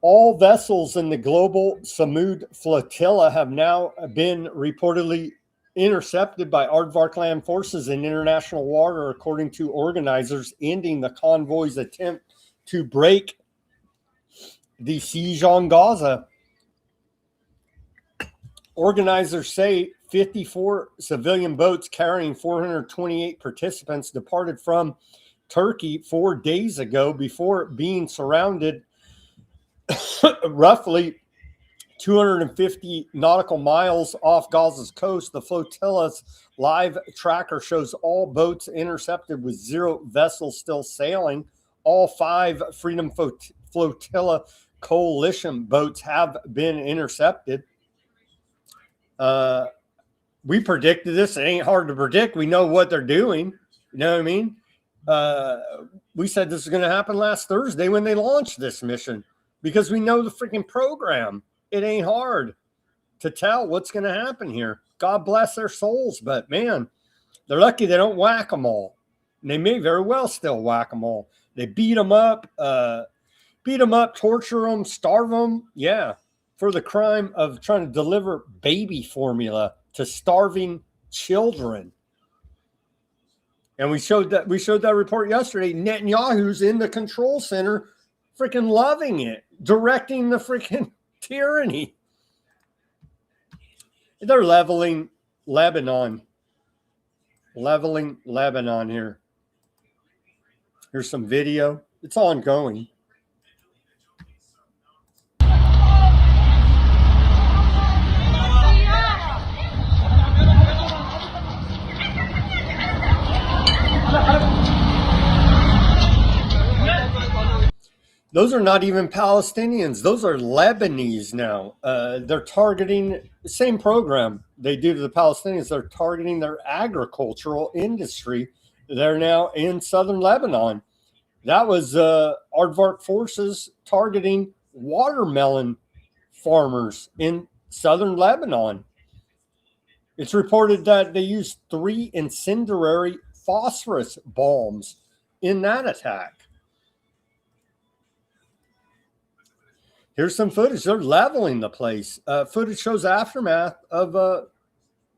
All vessels in the global Samud flotilla have now been reportedly intercepted by Aardvark land forces in international water, according to organizers, ending the convoy's attempt to break the siege on Gaza. Organizers say 54 civilian boats carrying 428 participants departed from Turkey 4 days ago before being surrounded roughly 250 nautical miles off Gaza's coast. The flotilla's live tracker shows all boats intercepted with 0 vessels still sailing. All 5 Freedom Flotilla coalition boats have been intercepted. We predicted this. It ain't hard to predict. We know what they're doing. You know what I mean? We said this is going to happen last Thursday when they launched this mission, because we know the freaking program. It ain't hard to tell what's going to happen here. God bless their souls, but man, they're lucky they don't whack them all. And they may very well still whack them all. They beat them up, torture them, starve them. Yeah, for the crime of trying to deliver baby formula to starving children. And we showed that report yesterday. Netanyahu's in the control center, freaking loving it, directing the freaking tyranny. They're leveling Lebanon. Leveling Lebanon here. Here's some video. It's ongoing. Those are not even Palestinians. Those are Lebanese now. They're targeting the same program they do to the Palestinians. They're targeting their agricultural industry. They're now in southern Lebanon. That was Aardvark forces targeting watermelon farmers in southern Lebanon. It's reported that they used 3 incendiary phosphorus bombs in that attack. Here's some footage. They're leveling the place. Footage shows aftermath of a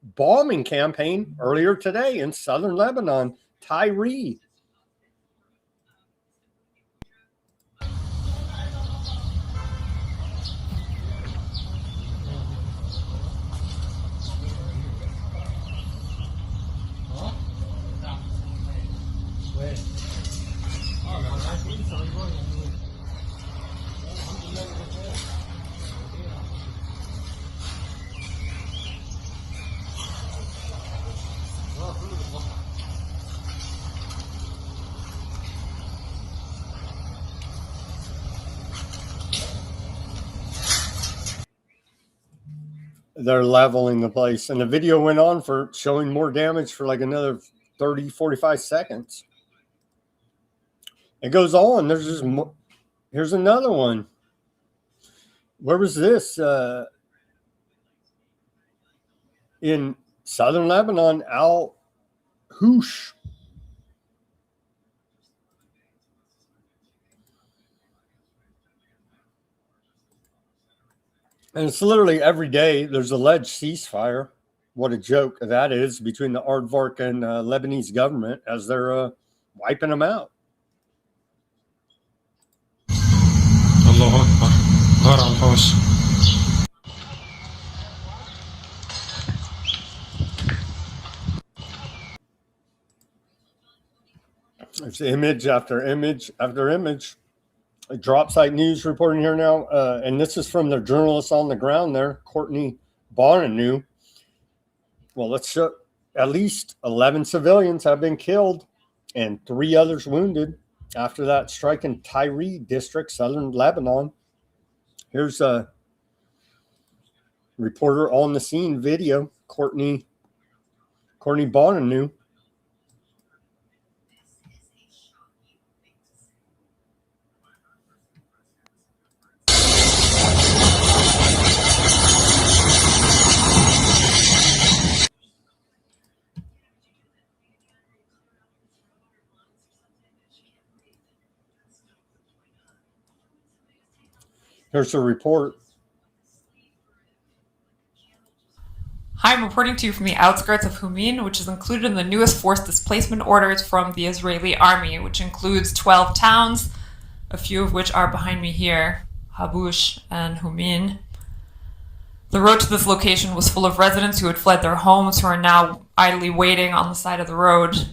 bombing campaign earlier today in southern Lebanon, Tyre. They're leveling the place. And the video went on for showing more damage for like another 30, 45 seconds. It goes on. There's just here's another one. Where was this? In southern Lebanon, Al-Housh. And it's literally every day there's alleged ceasefire. What a joke that is between the Aardvark and Lebanese government as they're wiping them out. Allahu Akbar. Ghar al-Housh. There's image after image after image. Drop site news reporting here now, and this is from their journalists on the ground there, Courtney Bonanu. Well, let's show at least 11 civilians have been killed and 3 others wounded after that strike in Tyre district, southern Lebanon. Here's a reporter on the scene video, Courtney Bonanu. Here's a report. Hi, I'm reporting to you from the outskirts of Humin, which is included in the newest forced displacement orders from the Israeli army, which includes 12 towns, a few of which are behind me here, Habush and Humin. The road to this location was full of residents who had fled their homes, who are now idly waiting on the side of the road.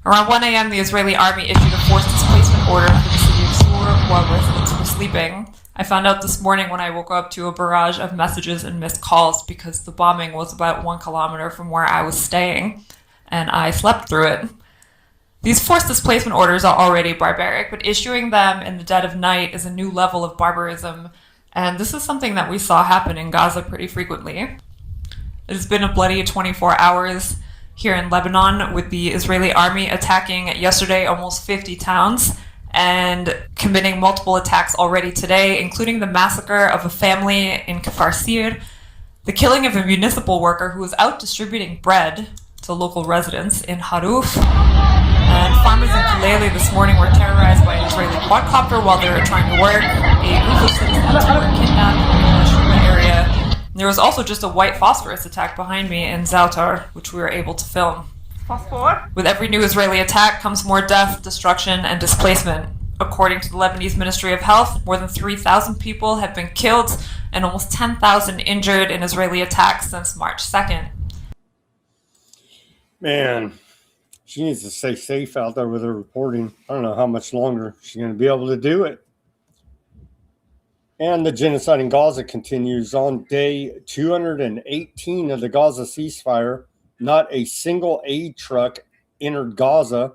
Around 1 a.m., the Israeli army issued a forced displacement order for the city of Sur while residents were sleeping. I found out this morning when I woke up to a barrage of messages and missed calls because the bombing was about 1 kilometer from where I was staying, and I slept through it. These forced displacement orders are already barbaric, but issuing them in the dead of night is a new level of barbarism, and this is something that we saw happen in Gaza pretty frequently. It has been a bloody 24 hours here in Lebanon, with the Israeli army attacking yesterday almost 50 towns, and committing multiple attacks already today, including the massacre of a family in Kfar Sir, the killing of a municipal worker who was out distributing bread to local residents in Haruf, and farmers in Kilele this morning were terrorized by an Israeli quadcopter while they were trying to work. A group of citizens were kidnapped in the area. There was also just a white phosphorus attack behind me in Zautar, which we were able to film. With every new Israeli attack comes more death, destruction, and displacement. According to the Lebanese Ministry of Health, more than 3,000 people have been killed and almost 10,000 injured in Israeli attacks since March 2nd. Man, she needs to stay safe out there with her reporting. I don't know how much longer she's going to be able to do it. And the genocide in Gaza continues. On day 218 of the Gaza ceasefire, not a single aid truck entered Gaza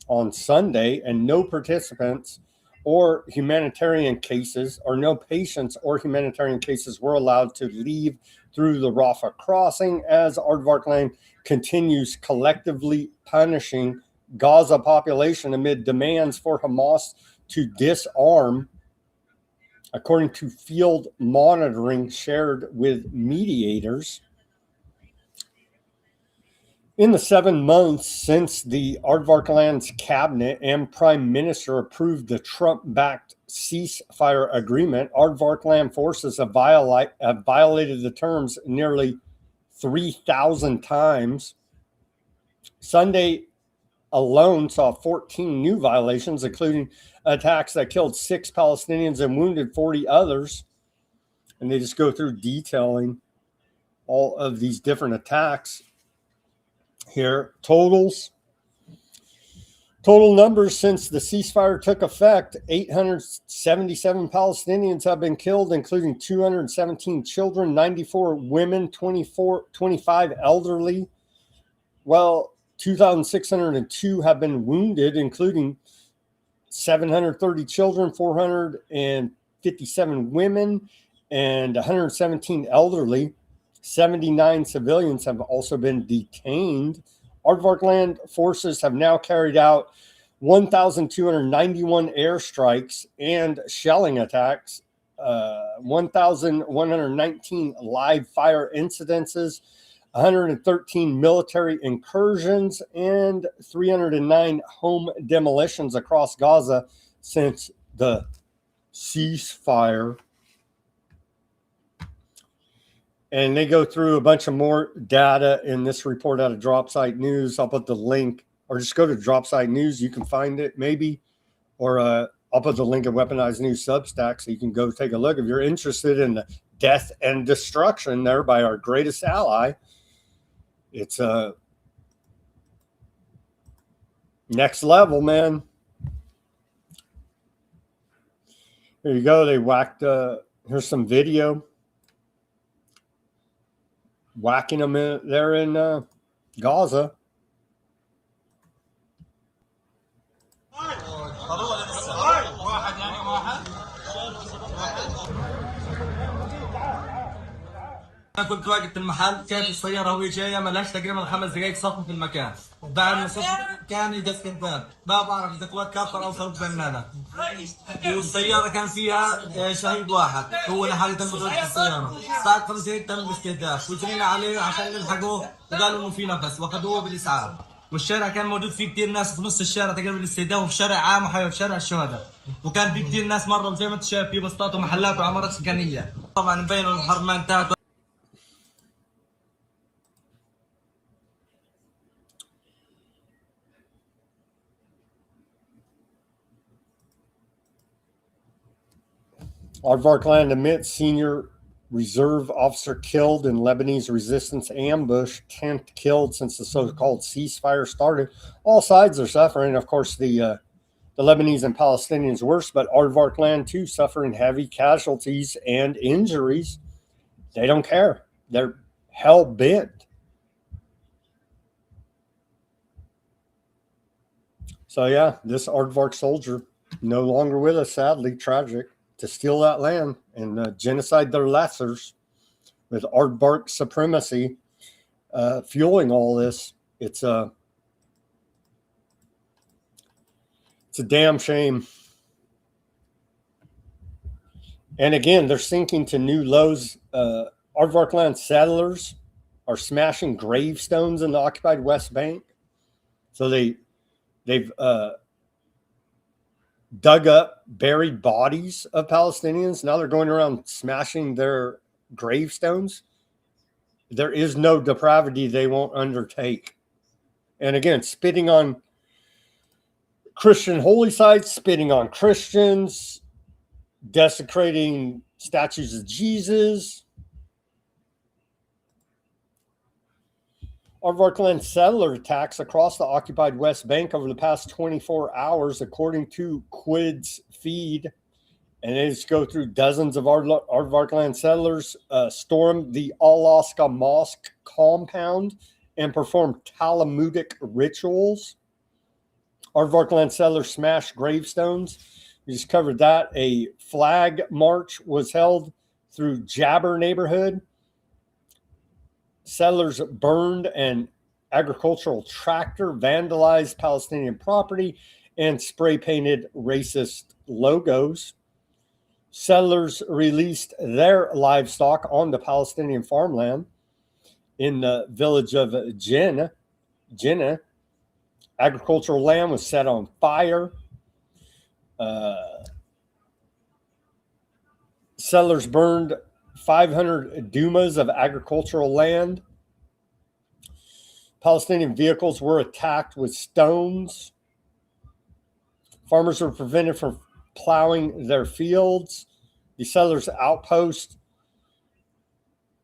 on Sunday, and no participants or humanitarian cases, or no patients or humanitarian cases were allowed to leave through the Rafah crossing, as Aardvark Land continues collectively punishing Gaza population amid demands for Hamas to disarm, according to field monitoring shared with mediators. In the 7 months since the Aardvark Land's cabinet and prime minister approved the Trump-backed ceasefire agreement, Aardvark Land forces have violated the terms nearly 3,000 times. Sunday alone saw 14 new violations, including attacks that killed 6 Palestinians and wounded 40 others. And they just go through detailing all of these different attacks here. Total numbers since the ceasefire took effect: 877 Palestinians have been killed, including 217 children, 94 women, 25 elderly. Well, 2,602 have been wounded, including 730 children, 457 women, and 117 elderly. 79 civilians have also been detained. Aardvark Land forces have now carried out 1,291 airstrikes and shelling attacks, 1,119 live fire incidences, 113 military incursions, and 309 home demolitions across Gaza since the ceasefire. And they go through a bunch of more data in this report out of Dropsite News. I'll put the link, or just go to Dropsite News. You can find it maybe, or I'll put the link at Weaponized News Substack so you can go take a look if you're interested in the death and destruction there by our greatest ally. It's next level, man. Here you go. They whacked, here's some video. Whacking them there in Gaza. انا كنت واقف في المحل، كانت السياره وهي جايه ملهاش تقريبا 5 دقائق صفوا في المكان. بعد ما صفوا كان يدق الباب، ما بعرف اذا كنت كافر او صرت فنانه. والسياره كان فيها شهيد واحد، هو لحاله الموت في السياره. بعد 5 دقائق تم الاستهداف، وجرينا عليه عشان نلحقوه وقالوا انه في نفس واخذوه بالاسعاف. والشارع كان موجود فيه كثير ناس في نص الشارع تقريبا الاستهداف، وفي شارع عام وحيوي في شارع الشهداء. وكان في كثير ناس مروا زي ما انت شايف في بسطات ومحلات وعمارات سكنيه. طبعا مبين انه الحرب ما انتهت. Aardvark Land admits senior reserve officer killed in Lebanese resistance ambush, 10th killed since the so-called ceasefire started. All sides are suffering. Of course, the Lebanese and Palestinians worse, but Aardvark Land too suffering heavy casualties and injuries. They don't care. They're hell bent. So yeah, this Aardvark soldier no longer with us, sadly, tragic, to steal that land and genocide their lessers with Aardvark supremacy fueling all this. It's a damn shame. And again, they're sinking to new lows. Aardvark Land settlers are smashing gravestones in the occupied West Bank. So they've dug up buried bodies of Palestinians. Now they're going around smashing their gravestones, there is no depravity they won't undertake. And again, spitting on Christian holy sites, spitting on Christians, desecrating statues of Jesus. Aardvark land settler attacks across the occupied West Bank over the past 24 hours, according to Quid's feed. And they just go through dozens of Aardvark land settlers stormed the Alaska Mosque compound and performed Talmudic rituals. Aardvark land settlers smashed gravestones. We just covered that. A flag march was held through Jabber neighborhood. Settlers burned an agricultural tractor, vandalized Palestinian property, and spray painted racist logos. Settlers released their livestock on the Palestinian farmland in the village of Jinnah. Agricultural land was set on fire. Settlers burned 500 dumas of agricultural land. Palestinian vehicles were attacked with stones. Farmers were prevented from plowing their fields. The settlers' outpost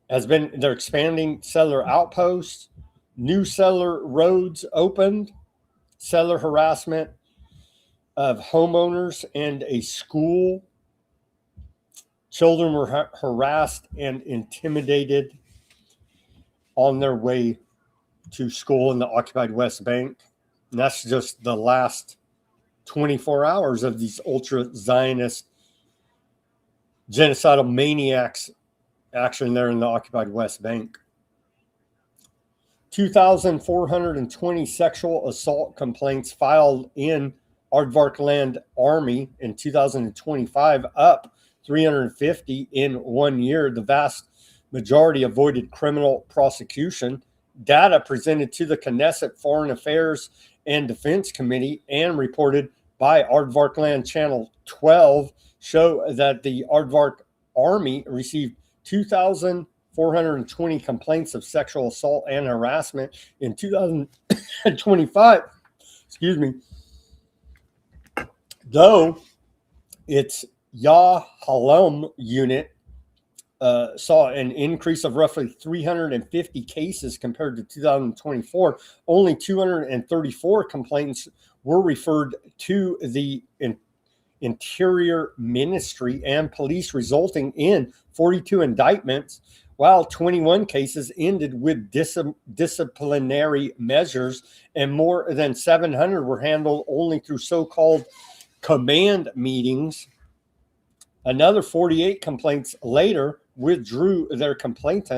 they're expanding settler outposts. New settler roads opened. Settler harassment of homeowners and a school. Children were harassed and intimidated on their way to school in the occupied West Bank. And that's just the last 24 hours of these ultra-Zionist genocidal maniacs action there in the occupied West Bank. 2,420 sexual assault complaints filed in Aardvark Land Army in 2025, up 350 in 1 year. The vast majority avoided criminal prosecution. Data presented to the Knesset Foreign Affairs and Defense Committee and reported by Aardvark Land Channel 12 show that the Aardvark Army received 2,420 complaints of sexual assault and harassment in 2025. Excuse me. Though its Yahalom unit saw an increase of roughly 350 cases compared to 2024, only 234 complaints were referred to the Interior Ministry and police, resulting in 42 indictments, while 21 cases ended with disciplinary measures, and more than 700 were handled only through so-called command meetings. Another 48 complaints later withdrew their complaints,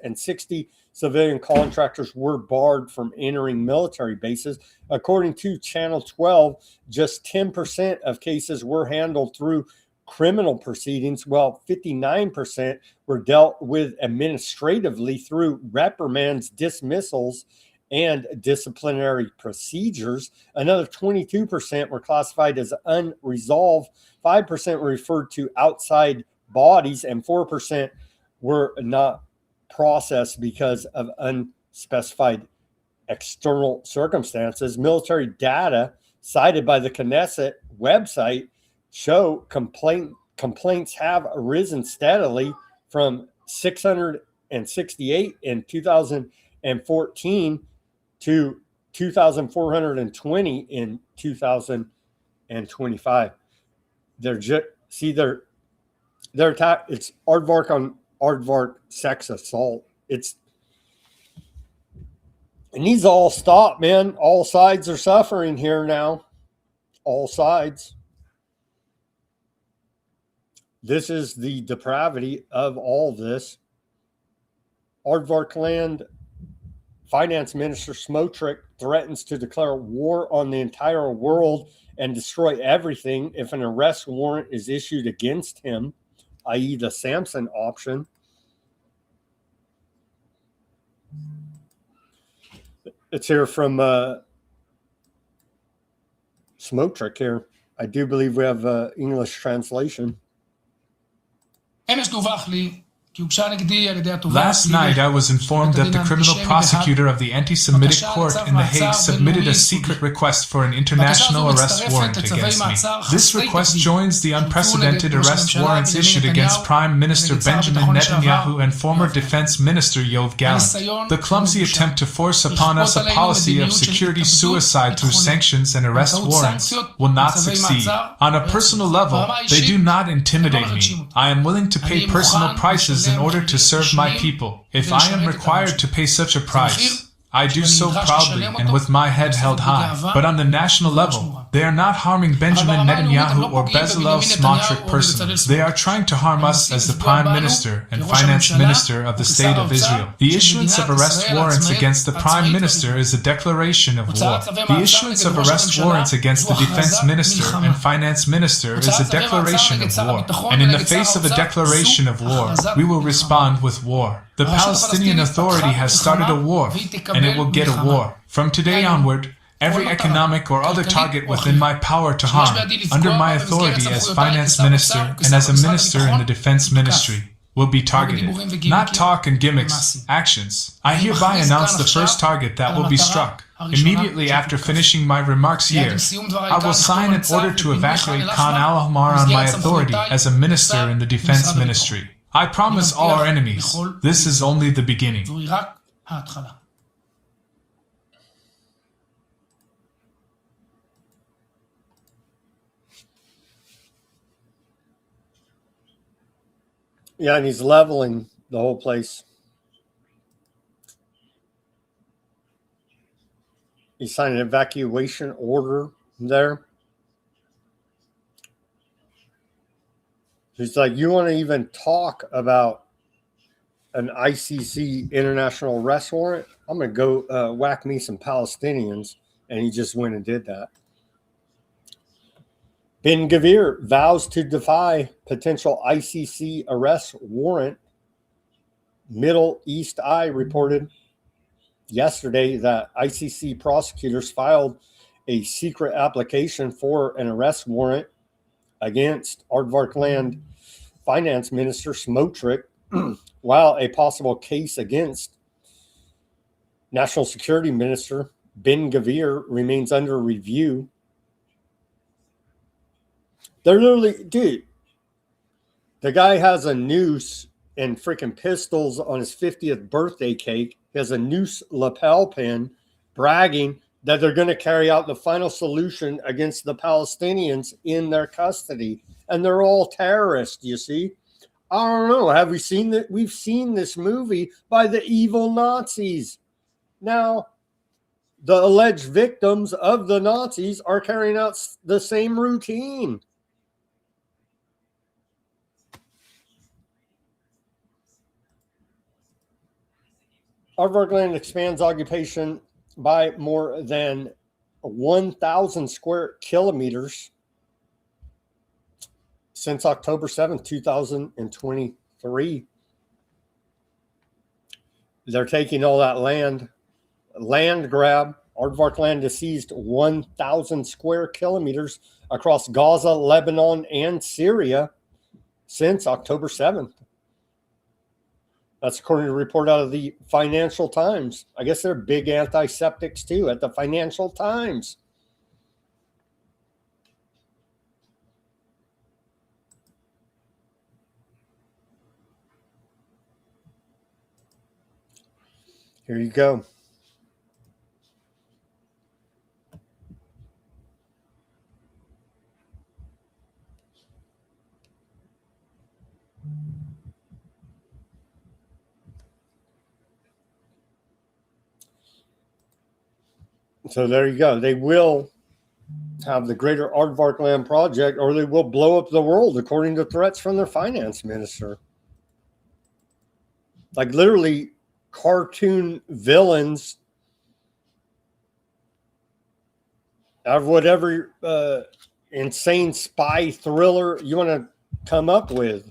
and 60 civilian contractors were barred from entering military bases. According to Channel 12, just 10% of cases were handled through criminal proceedings, while 59% were dealt with administratively through reprimands, dismissals, and disciplinary procedures. Another 22% were classified as unresolved, 5% were referred to outside bodies, and 4% were not processed because of unspecified external circumstances. Military data cited by the Knesset website show complaints have risen steadily from 668 in 2014 to 2,420 in 2025. They're attack. It's Aardvark on Aardvark sex assault. It needs to all stop, man. All sides are suffering here now. All sides. This is the depravity of all this. Aardvark Land Finance Minister Smotrich threatens to declare war on the entire world and destroy everything if an arrest warrant is issued against him, i.e. the Samson option. It's here from Smotrich here. I do believe we have English translation. אמש דווח לי כי הוגשה נגדי על ידי התובע Last night, I was informed that the criminal prosecutor of the anti-Semitic court in The Hague submitted a secret request for an international arrest warrant against me. This request joins the unprecedented arrest warrants issued against Prime Minister Benjamin Netanyahu and former Defense Minister Yoav Gallant. The clumsy attempt to force upon us a policy of security suicide through sanctions and arrest warrants will not succeed. On a personal level, they do not intimidate me. I am willing to pay personal prices in order to serve my people. If I am required to pay such a price, I do so proudly and with my head held high. But on the national level, they are not harming Benjamin Netanyahu or Bezalel Smotrich personally. They are trying to harm us as the Prime Minister and Finance Minister of the State of Israel. The issuance of arrest warrants against the Prime Minister is a declaration of war. The issuance of arrest warrants against the Defense Minister and Finance Minister is a declaration of war. And in the face of a declaration of war, we will respond with war. The Palestinian Authority has started a war, and it will get a war. From today onward, every economic or other target within my power to harm, under my authority as Finance Minister and as a Minister in the Defense Ministry, will be targeted. Not talk and gimmicks, actions. I hereby announce the first target that will be struck. Immediately after finishing my remarks here, I will sign an order to evacuate Khan al-Ahmar on my authority as a Minister in the Defense Ministry. I promise all our enemies, this is only the beginning. Yeah, and he's leveling the whole place. He signed an evacuation order there. He's like, you want to even talk about an ICC international arrest warrant? I'm going to go whack me some Palestinians. And he just went and did that. Ben Gvir vows to defy potential ICC arrest warrant. Middle East Eye reported yesterday that ICC prosecutors filed a secret application for an arrest warrant against Aardvarkland Finance Minister Smotrich, while a possible case against National Security Minister Ben Gvir remains under review. They're literally, dude, the guy has a noose and freaking pistols on his 50th birthday cake. He has a noose lapel pin bragging that they're going to carry out the final solution against the Palestinians in their custody. And they're all terrorists, you see. I don't know. Have we seen that? We've seen this movie by the evil Nazis. Now, the alleged victims of the Nazis are carrying out the same routine. Aardvarkland expands occupation by more than 1,000 square kilometers since October 7th, 2023. They're taking all that land grab. Aardvarkland has seized 1,000 square kilometers across Gaza, Lebanon, and Syria since October 7th. That's according to a report out of the Financial Times. I guess they're big anti-septics too at the Financial Times. Here you go. So there you go. They will have the greater Aardvarkland project, or they will blow up the world, according to threats from their finance minister. Like literally cartoon villains out of whatever insane spy thriller you want to come up with.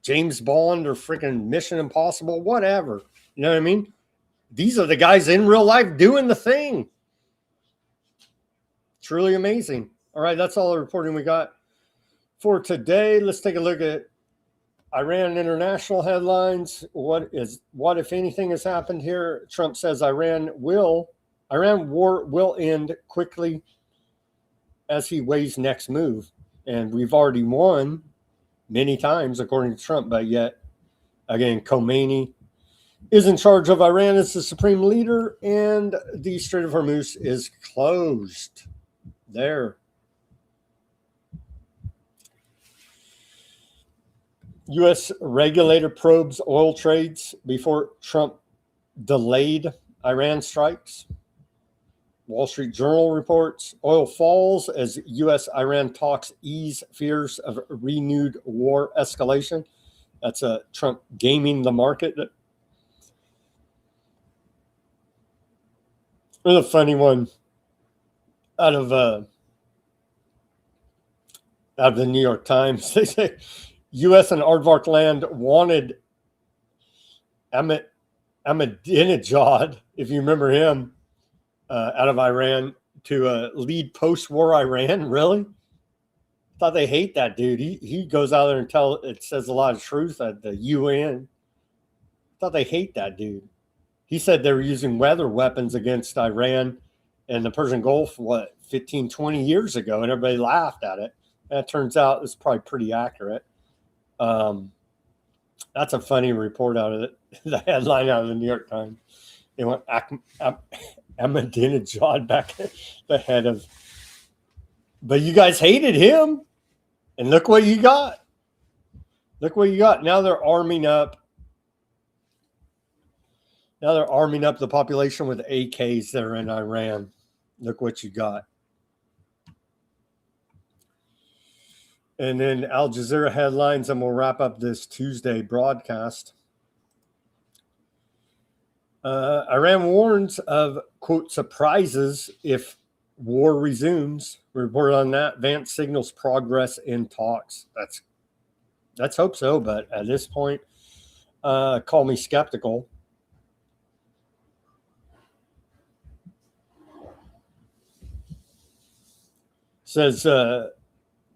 James Bond or freaking Mission Impossible, whatever. You know what I mean? These are the guys in real life doing the thing. Truly amazing. All right, that's all the reporting we got for today. Let's take a look at Iran international headlines. What if anything has happened here? Trump says Iran war will end quickly as he weighs next move. And we've already won many times, according to Trump, but yet again, Khomeini is in charge of Iran as the supreme leader, and the Strait of Hormuz is closed. There. U.S. regulator probes oil trades before Trump delayed Iran strikes. Wall Street Journal reports oil falls as U.S.-Iran talks ease fears of renewed war escalation. That's Trump gaming the market. There's a funny one out of the New York Times. They say U.S. and Aardvark land wanted Ahmadinejad, if you remember him, out of Iran to lead post-war Iran. Really? Thought they hate that dude. He goes out there and says a lot of truth at the UN. Thought they hate that dude. He said they were using weather weapons against Iran and the Persian Gulf, 15, 20 years ago, and everybody laughed at it. That turns out it's probably pretty accurate. That's a funny report out of it. The headline out of the New York Times. They went Ahmadinejad back at the head of. But you guys hated him, and look what you got. Look what you got. Now they're arming up. Now they're arming up the population with AKs that are in Iran. Look what you got. And then Al Jazeera headlines, and we'll wrap up this Tuesday broadcast. Iran warns of, quote, surprises if war resumes. Report on that. Vance signals progress in talks. Let's hope so, but at this point, call me skeptical. Says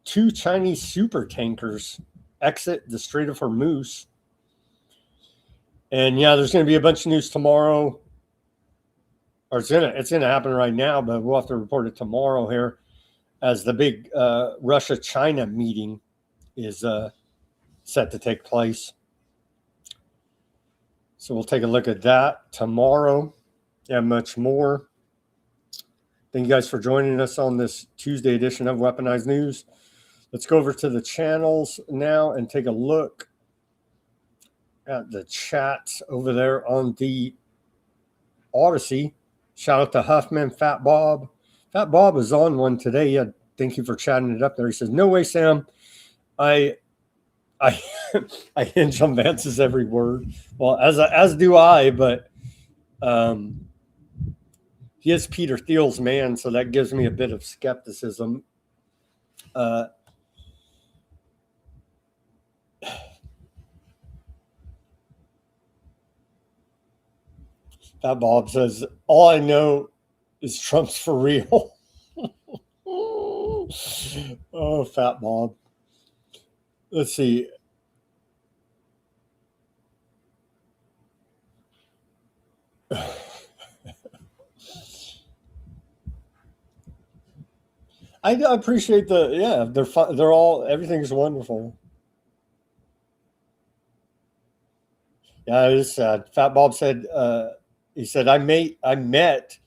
2 Chinese super tankers exit the Strait of Hormuz. And yeah, there's going to be a bunch of news tomorrow. Or it's gonna happen right now, but we'll have to report it tomorrow here as the big Russia-China meeting is set to take place. So we'll take a look at that tomorrow and much more. Thank you guys for joining us on this Tuesday edition of Weaponized News. Let's go over to the channels now and take a look at the chats over there on the Odysee. Shout out to Huffman, Fat Bob. Fat Bob is on one today. Yeah, thank you for chatting it up there. He says, "No way, Sam. I hinge on Vance's every word." Well, as do I, but he is Peter Thiel's man, so that gives me a bit of skepticism. Fat Bob says, "All I know is Trump's for real." Oh, Fat Bob. Let's see. I appreciate they're all, everything's wonderful. Yeah, it is sad. Fat Bob said, he said, I met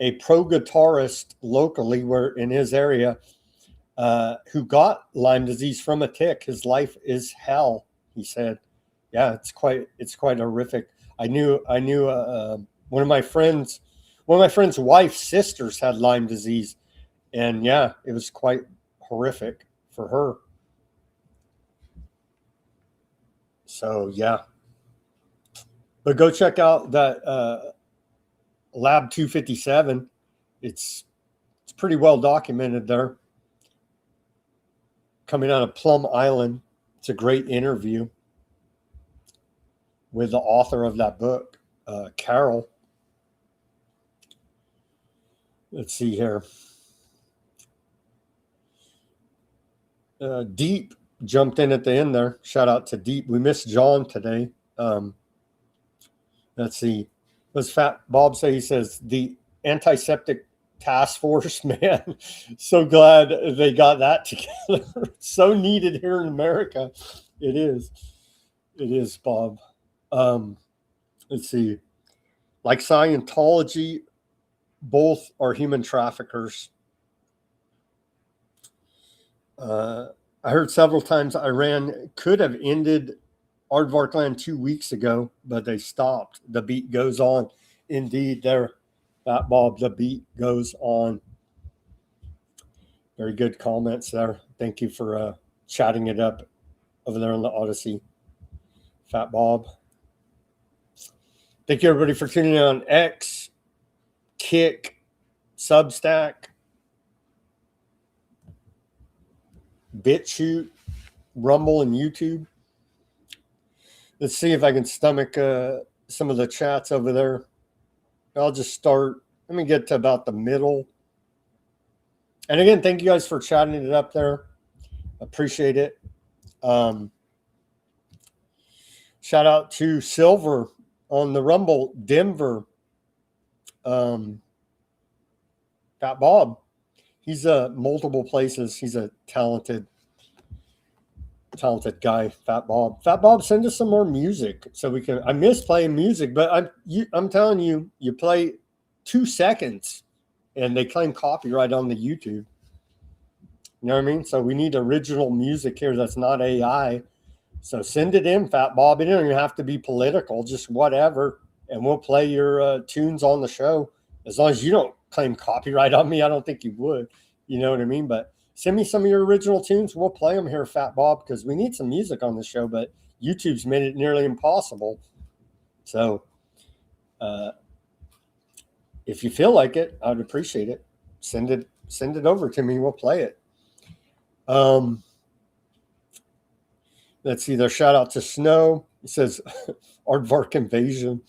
a pro guitarist locally in his area who got Lyme disease from a tick. His life is hell, he said. Yeah, it's quite horrific. I knew one of my friends' wife's sisters had Lyme disease, and yeah, it was quite horrific for her. So yeah. But go check out that Lab 257. It's pretty well documented there. Coming out of Plum Island. It's a great interview with the author of that book, Carol. Let's see here. Deep jumped in at the end there. Shout out to Deep. We missed John today. Let's see. What's Fat Bob say? He says the antiseptic task force, man. So glad they got that together. So needed here in America. It is. It is, Bob. Let's see. Like Scientology, both are human traffickers. I heard several times Iran could have ended Aardvark Land 2 weeks ago, but they stopped. The beat goes on. Indeed, there, Fat Bob, the beat goes on. Very good comments there. Thank you for chatting it up over there on the Odysee, Fat Bob. Thank you, everybody, for tuning in on X, Kick, Substack, BitChute, Rumble, and YouTube. Let's see if I can stomach some of the chats over there. I'll just start. Let me get to about the middle. And again, thank you guys for chatting it up there. Appreciate it. Shout out to Silver on the Rumble, Denver. Fat Bob. He's multiple places. He's a talented guy, Fat Bob. Fat Bob, send us some more music so we can. I miss playing music, but I'm telling you, you play 2 seconds and they claim copyright on the YouTube. You know what I mean? So we need original music here that's not AI. So send it in, Fat Bob. It doesn't even have to be political, just whatever. And we'll play your tunes on the show. As long as you don't claim copyright on me, I don't think you would. You know what I mean? But send me some of your original tunes. We'll play them here, Fat Bob, because we need some music on the show, but YouTube's made it nearly impossible. So if you feel like it, I'd appreciate it. Send it over to me. We'll play it. Let's see there. Shout out to Snow. He says Aardvark invasion.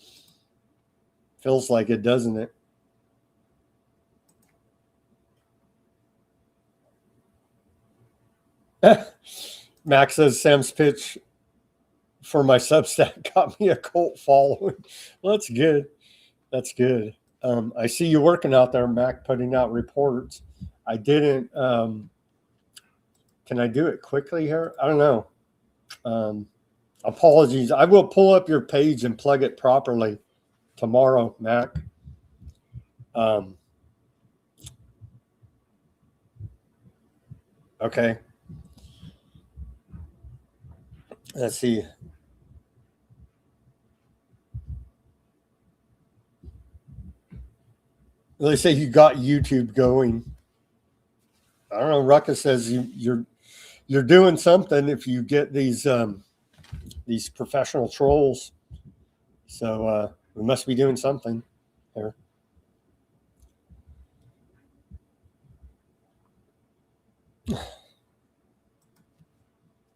Feels like it, doesn't it? Max says Sam's pitch for my Substack got me a cult following. Well, that's good. That's good. I see you working out there, Mac, putting out reports. I didn't. Can I do it quickly here? I don't know. Apologies. I will pull up your page and plug it properly tomorrow, Mac. Okay. Let's see. They say you got YouTube going. I don't know. Ruckus says you're doing something if you get these professional trolls. So we must be doing something here.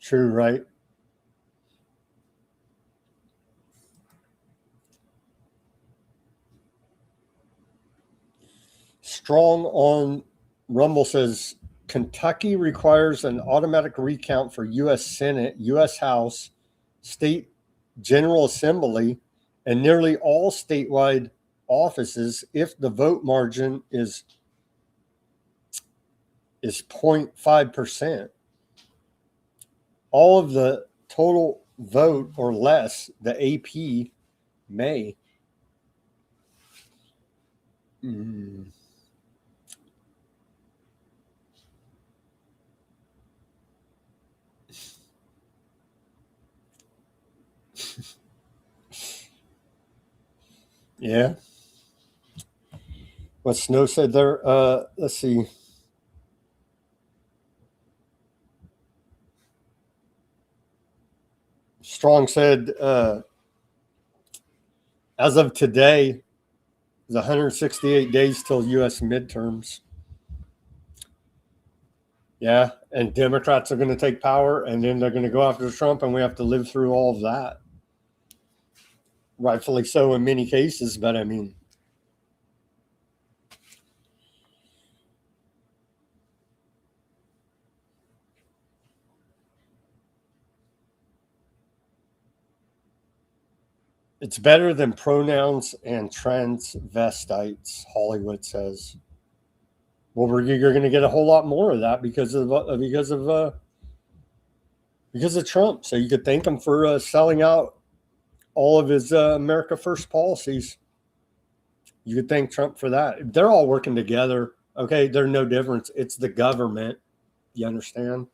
True, right? Strong on Rumble says Kentucky requires an automatic recount for U.S. Senate, U.S. House, State General Assembly, and nearly all statewide offices if the vote margin is 0.5%. All of the total vote or less, the AP may. Yeah. What Snow said there, let's see. Strong said, as of today, it's 168 days till U.S. midterms. Yeah, and Democrats are going to take power, and then they're going to go after Trump, and we have to live through all of that. Rightfully so in many cases, but I mean, It's better than pronouns and transvestites, Hollywood says. Well, you're going to get a whole lot more of that because of Trump. So you could thank him for selling out all of his America First policies. You could thank Trump for that. They're all working together. Okay, there's no difference. It's the government. You understand?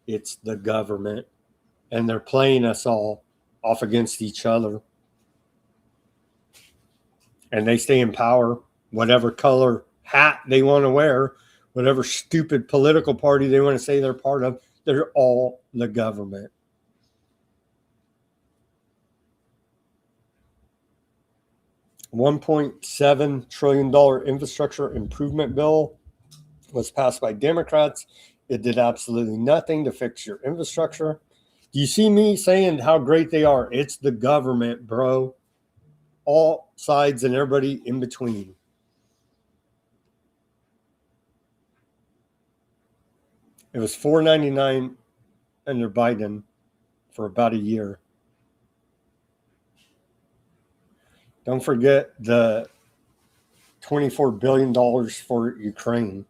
It's the government. And they're playing us all off against each other. And they stay in power, whatever color hat they want to wear, whatever stupid political party they want to say they're part of. They're all the government. $1.7 trillion infrastructure improvement bill was passed by Democrats. It did absolutely nothing to fix your infrastructure. Do you see me saying how great they are? It's the government, bro. All sides and everybody in between. It was $4.99 under Biden for about a year. Don't forget the $24 billion for Ukraine.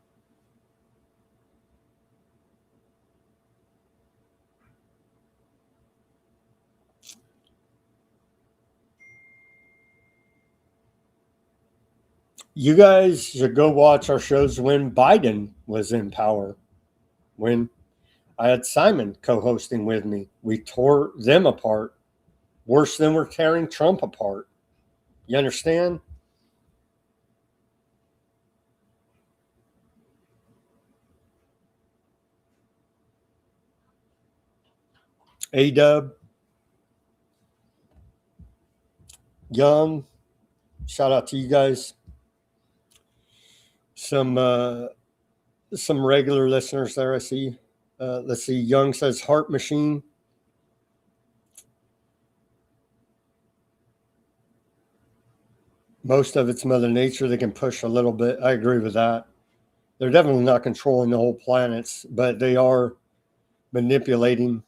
You guys should go watch our shows when Biden was in power. When I had Simon co-hosting with me, we tore them apart worse than we're tearing Trump apart. You understand? A-Dub, Young, shout out to you guys. Some regular listeners there I see. Let's see. Young says heart machine. Most of it's Mother Nature. They can push a little bit. I agree with that. They're definitely not controlling the whole planets, but they are manipulating.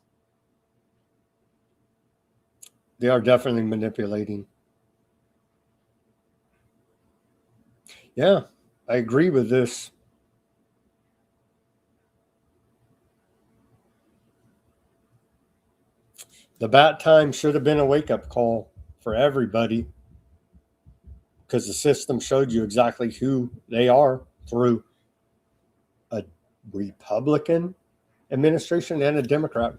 They are definitely manipulating. Yeah, I agree with this. The bat time should have been a wake-up call for everybody because the system showed you exactly who they are through a Republican administration and a Democrat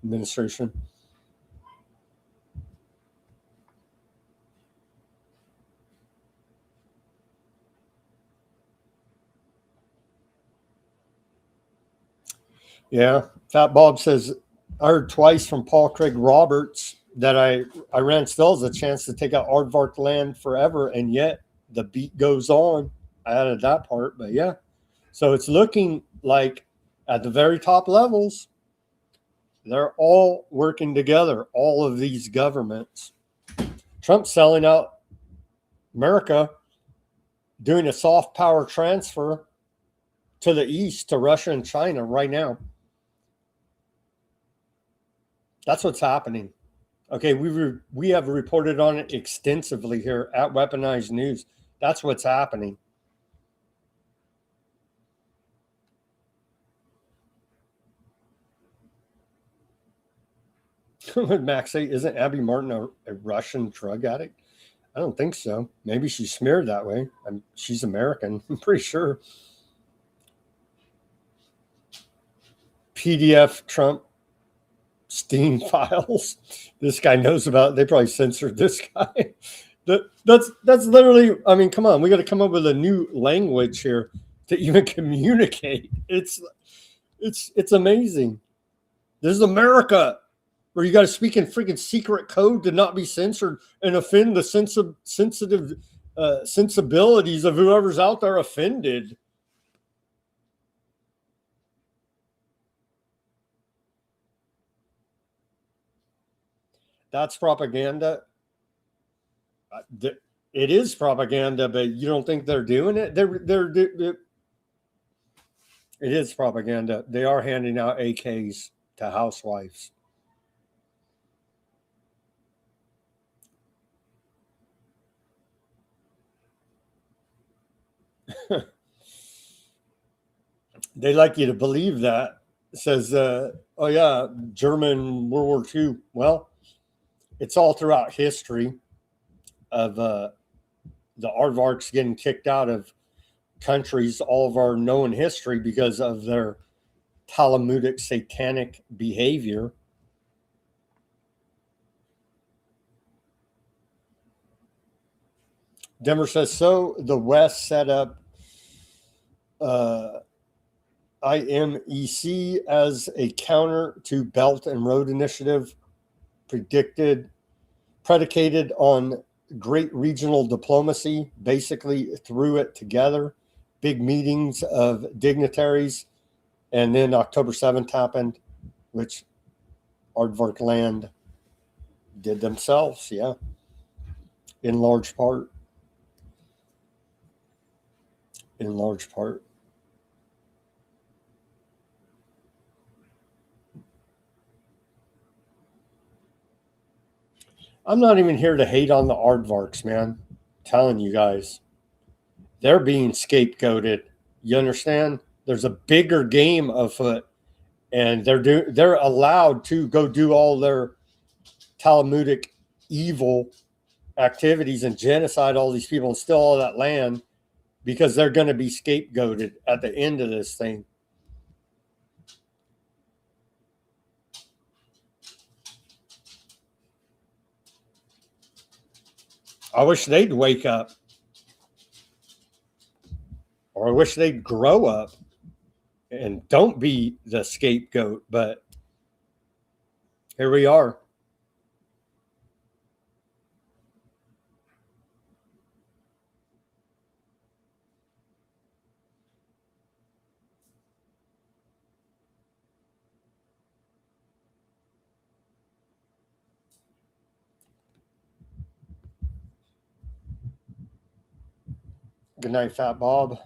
administration. Yeah. Fat Bob says, I heard twice from Paul Craig Roberts that Iran still has a chance to take out aardvark land forever, and yet the beat goes on. I added that part, but yeah. So it's looking like at the very top levels, they're all working together, all of these governments. Trump's selling out America, doing a soft power transfer to the east, to Russia and China right now. That's what's happening. Okay, we have reported on it extensively here at Weaponized News. That's what's happening. Would Max say, isn't Abby Martin a Russian drug addict? I don't think so. Maybe she's smeared that way. She's American, I'm pretty sure. PDF Trump Steam files. This guy knows about it. They probably censored this guy. That's literally, I mean, come on. We got to come up with a new language here to even communicate. It's amazing. This is America, where you got to speak in freaking secret code to not be censored and offend the sensitive sensibilities of whoever's out there offended. That's propaganda. It is propaganda, but you don't think they're doing it? It is propaganda. They are handing out AKs to housewives. They like you to believe that. It says, oh yeah, German World War II. Well, it's all throughout history of the aardvarks getting kicked out of countries, all of our known history because of their Talmudic satanic behavior. Denver says, so the West set up IMEC as a counter to Belt and Road Initiative, predicated on great regional diplomacy, basically threw it together, big meetings of dignitaries, and then October 7th happened, which Aardvark land did themselves, yeah, in large part. In large part. I'm not even here to hate on the Aardvarks, man. I'm telling you guys. They're being scapegoated. You understand? There's a bigger game afoot, and they're allowed to go do all their Talmudic evil activities and genocide all these people and steal all that land because they're going to be scapegoated at the end of this thing. I wish they'd wake up. Or I wish they'd grow up and don't be the scapegoat. But here we are. Good night, Fat Bob.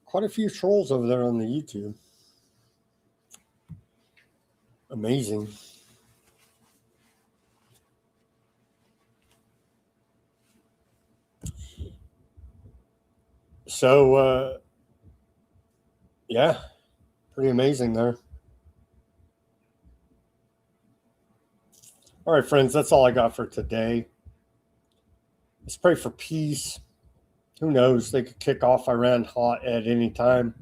Quite a few trolls over there on the YouTube. Amazing. So, yeah, pretty amazing there. All right, friends, that's all I got for today. Let's pray for peace. Who knows? They could kick off Iran hot at any time.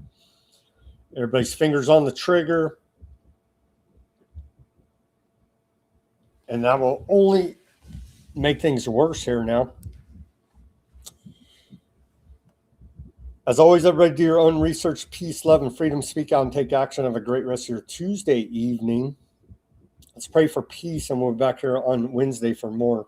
Everybody's fingers on the trigger. And that will only make things worse here now. As always, everybody do your own research. Peace, love, and freedom. Speak out and take action. Have a great rest of your Tuesday evening. Let's pray for peace, and we'll be back here on Wednesday for more.